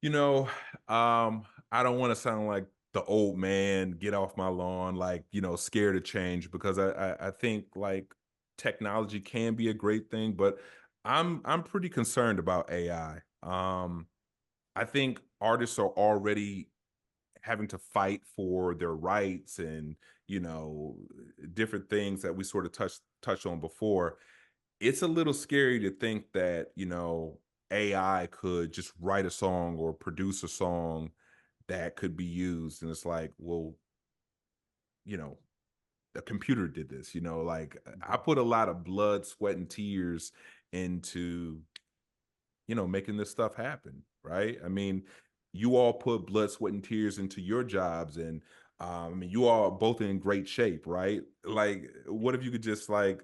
You know, I don't want to sound like the old man, get off my lawn, like, scared of change, because I think like technology can be a great thing, but I'm pretty concerned about AI. I think artists are already having to fight for their rights and, you know, different things that we sort of touched on before. It's a little scary to think that, AI could just write a song or produce a song that could be used. And it's like, well, you know, a computer did this, like I put a lot of blood, sweat, and tears into, making this stuff happen. Right. I mean, you all put blood, sweat, and tears into your jobs. And I mean, you all are both in great shape, right? Like, what if you could just like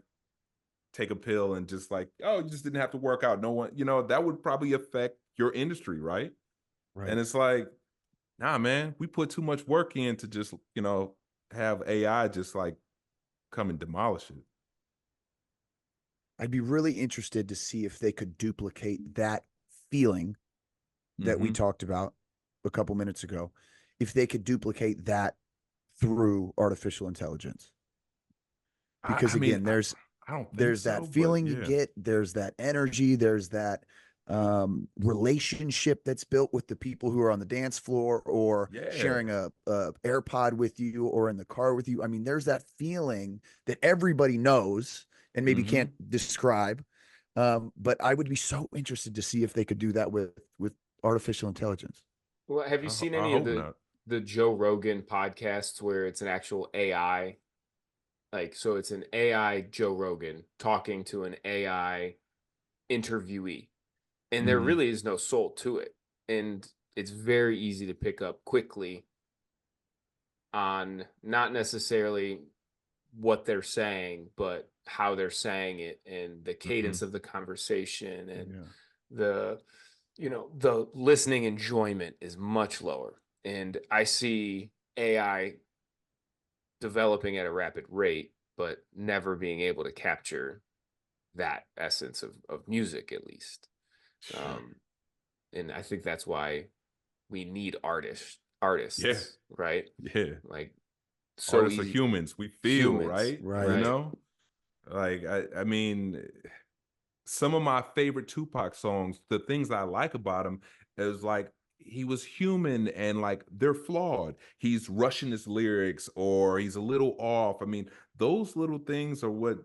take a pill and just like, oh, you just didn't have to work out. No one, that would probably affect your industry, right? Right. And it's like, nah, man, we put too much work in to just, have AI just like come and demolish it. I'd be really interested to see if they could duplicate that feeling that we Mm-hmm. talked about a couple minutes ago, if they could duplicate that through artificial intelligence. I, Because I mean, again, I, I don't think there's that so, but feeling you yeah, get, there's that energy, there's that relationship that's built with the people who are on the dance floor or yeah. sharing a AirPod with you or in the car with you. I mean, there's that feeling that everybody knows and maybe Mm-hmm. can't describe. But I would be so interested to see if they could do that with artificial intelligence. Well, have you I, seen I any of hope not. the Joe Rogan podcasts where it's an actual AI? Like, so it's an AI Joe Rogan talking to an AI interviewee, and there Mm-hmm. really is no soul to it. And it's very easy to pick up quickly on not necessarily what they're saying, but how they're saying it and the cadence Mhm. of the conversation and Yeah. the the listening enjoyment is much lower. And I see AI developing at a rapid rate, but never being able to capture that essence of music, at least. Sure. Um, and I think that's why we need Yeah. artists, right? Yeah. Like, so Artists are easy. humans. We feel, Humans, right? You Right. right? know? Like I mean, some of my favorite Tupac songs, the things I like about him is like he was human and like they're flawed. He's rushing his lyrics or he's a little off. I mean, those little things are what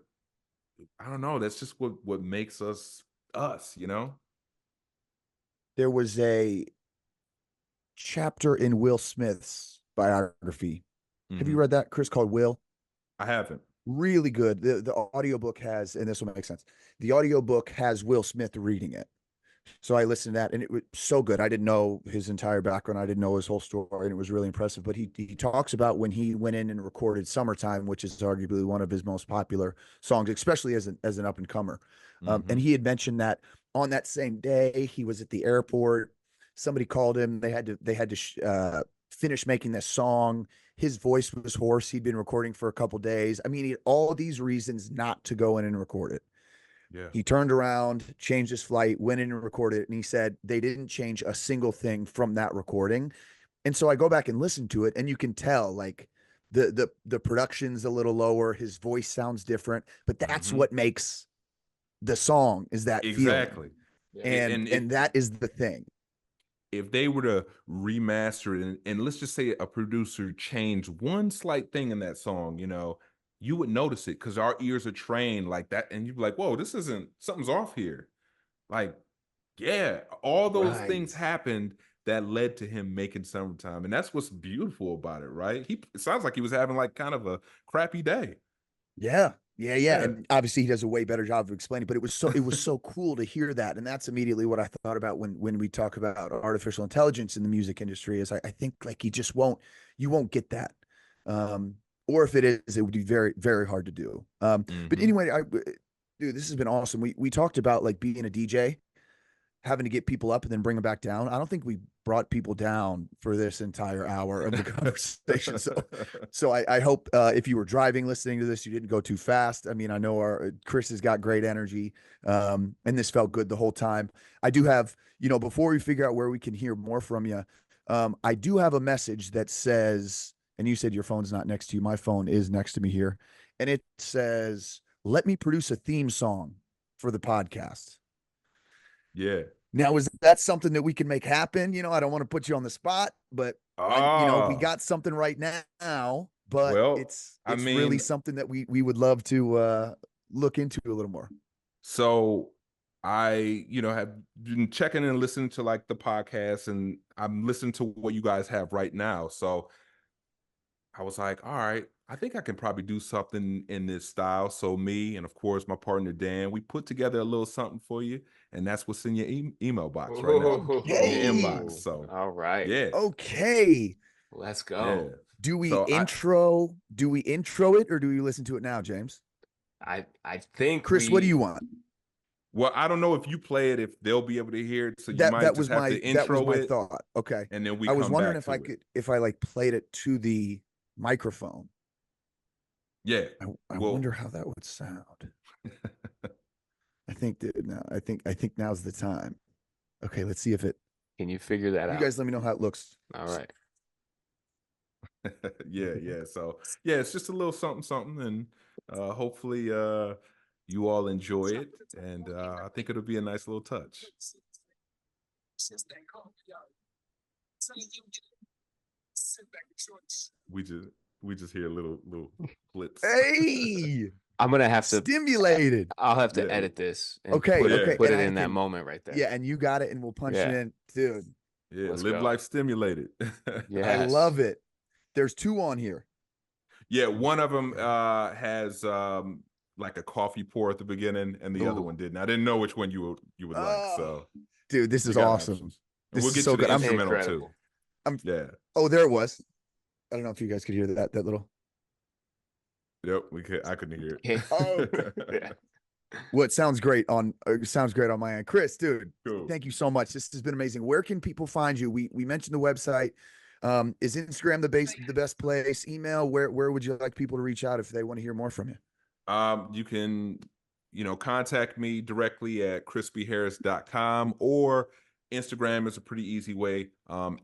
I don't know. That's just what makes us us, you know? There was a chapter in Will Smith's biography. Have you Hmm. read that, Chris, called Will? I haven't. Really good. The audiobook has, and this will make sense. The audiobook has Will Smith reading it. So I listened to that and it was so good. I didn't know his entire background. I didn't know his whole story and it was really impressive. But he talks about when he went in and recorded Summertime, which is arguably one of his most popular songs, especially as an up and comer. And Hmm. he had mentioned that on that same day he was at the airport. Somebody called him. They had to finish making this song. His voice was hoarse. He'd been recording for a couple days. I mean, he had all these reasons not to go in and record it. Yeah. He turned around, changed his flight, went in and recorded it. And he said they didn't change a single thing from that recording. And so I go back and listen to it, and you can tell like the production's a little lower. His voice sounds different, but that's Hmm. what makes the song is that feeling. Exactly. Yeah. And And and that is the thing. if they were to remaster it and let's just say a producer changed one slight thing in that song, you would notice it because our ears are trained like that, and you'd be like, whoa, this isn't something's off here. Like, yeah, all those Right. things happened that led to him making Summertime. And that's what's beautiful about it, right? It sounds like he was having like kind of a crappy day. Yeah. Yeah, yeah. Yeah. And obviously he does a way better job of explaining, but it was so cool to hear that. And that's immediately what I thought about when we talk about artificial intelligence in the music industry is I think like you won't get that. Um, or if it is, it would be very, very hard to do. But Hmm. anyway, dude, this has been awesome. We talked about like being a DJ, having to get people up and then bring them back down. I don't think we brought people down for this entire hour of the conversation. So I hope if you were driving, listening to this, you didn't go too fast. I mean, I know our Chris has got great energy, and this felt good the whole time. I do have, before we figure out where we can hear more from you, I do have a message that says, and you said your phone's not next to you. My phone is next to me here, and it says, "Let me produce a theme song for the podcast." Yeah. Now, is that something that we can make happen? I don't want to put you on the spot, but we Ah, got something right now, but well, it's I it's really mean, something that we would love to look into a little more. so I, have been checking and listening to like the podcast, and I'm listening to what you guys have right now. So I was like, all right, I think I can probably do something in this style. So me and of course my partner Dan, we put together a little something for you, and that's what's in your email box right now, in your inbox. Okay. Oh, So all right. yeah, Okay. Let's yeah. go. Do we So intro it or do we listen to it now, James? I think Chris, what do you want? well, I don't know if you play it, if they'll be able to hear it. So you That might that just was have my to that was intro my it, thought. Okay. and then we I was come wondering back if I to it. could if I like played it to the microphone. Yeah. I Well, wonder how that would sound. I think now's the time. Okay, let's see if it. Can you figure that You out? guys let me know how it looks. All right. yeah, yeah. So yeah, it's just a little something, something, and hopefully you all enjoy it, and I think it'll be a nice little touch. We just we just hear little clips. Hey, I'm gonna have to. stimulated. I'll have to Yeah, edit this and Okay, put it okay, yeah, put and it I in that can. moment right there. Yeah, and you got it, and we'll punch it Yeah. in, dude. yeah. Let's Live go. life stimulated. I Yes. love it. There's two on here. Yeah, one of them Okay. has like a coffee pour at the beginning, and the other Ooh. one didn't. I didn't know which one you would like, Oh, so dude, this you is got awesome. options, and This we'll is get so you the good. I'm. instrumental too. Incredible. I'm. Yeah, Oh, there it was. I don't know if you guys could hear that little. Yep. I couldn't hear Yeah. it. Yeah. Well, it sounds great on my end. Chris, dude, Cool. thank you so much. This has been amazing. Where can people find you? We mentioned the website. Is Instagram the best place? Email? Where would you like people to reach out if they want to hear more from you? You can, contact me directly at crispyharris.com, or Instagram is a pretty easy way,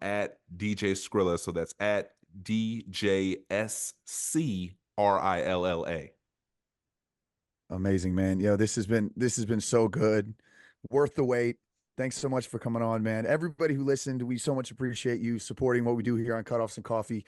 at DJ Skrilla. So that's at DJSCRILLA. Amazing, man. This has been so good. Worth the wait. Thanks so much for coming on, man. Everybody who listened, we so much appreciate you supporting what we do here on Cutoffs and Coffee.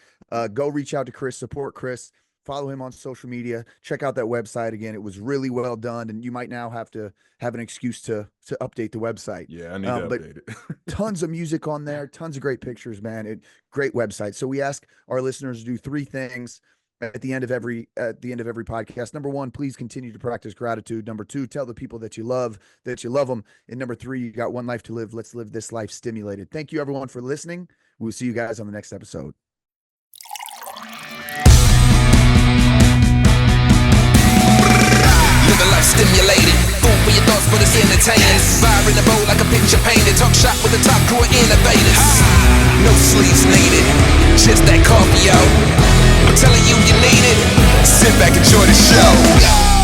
Go reach out to Chris, support Chris, follow him on social media, check out that website again. It was really well done, and you might now have to have an excuse to update the website. Yeah, I need to update it. Tons of music on there, tons of great pictures, man. Great website. So we ask our listeners to do 3 things at the end of every podcast. Number 1, please continue to practice gratitude. Number 2, tell the people that you love them. And number 3, you got one life to live. Let's live this life stimulated. Thank you everyone for listening. We'll see you guys on the next episode. Living life stimulated. Food for your thoughts, but it's entertaining. Fire in the bowl like a picture painted. Talk shop with the top crew of innovators. No sleeves needed. Just that coffee, yo. I'm telling you, you need it. Sit back, enjoy the show.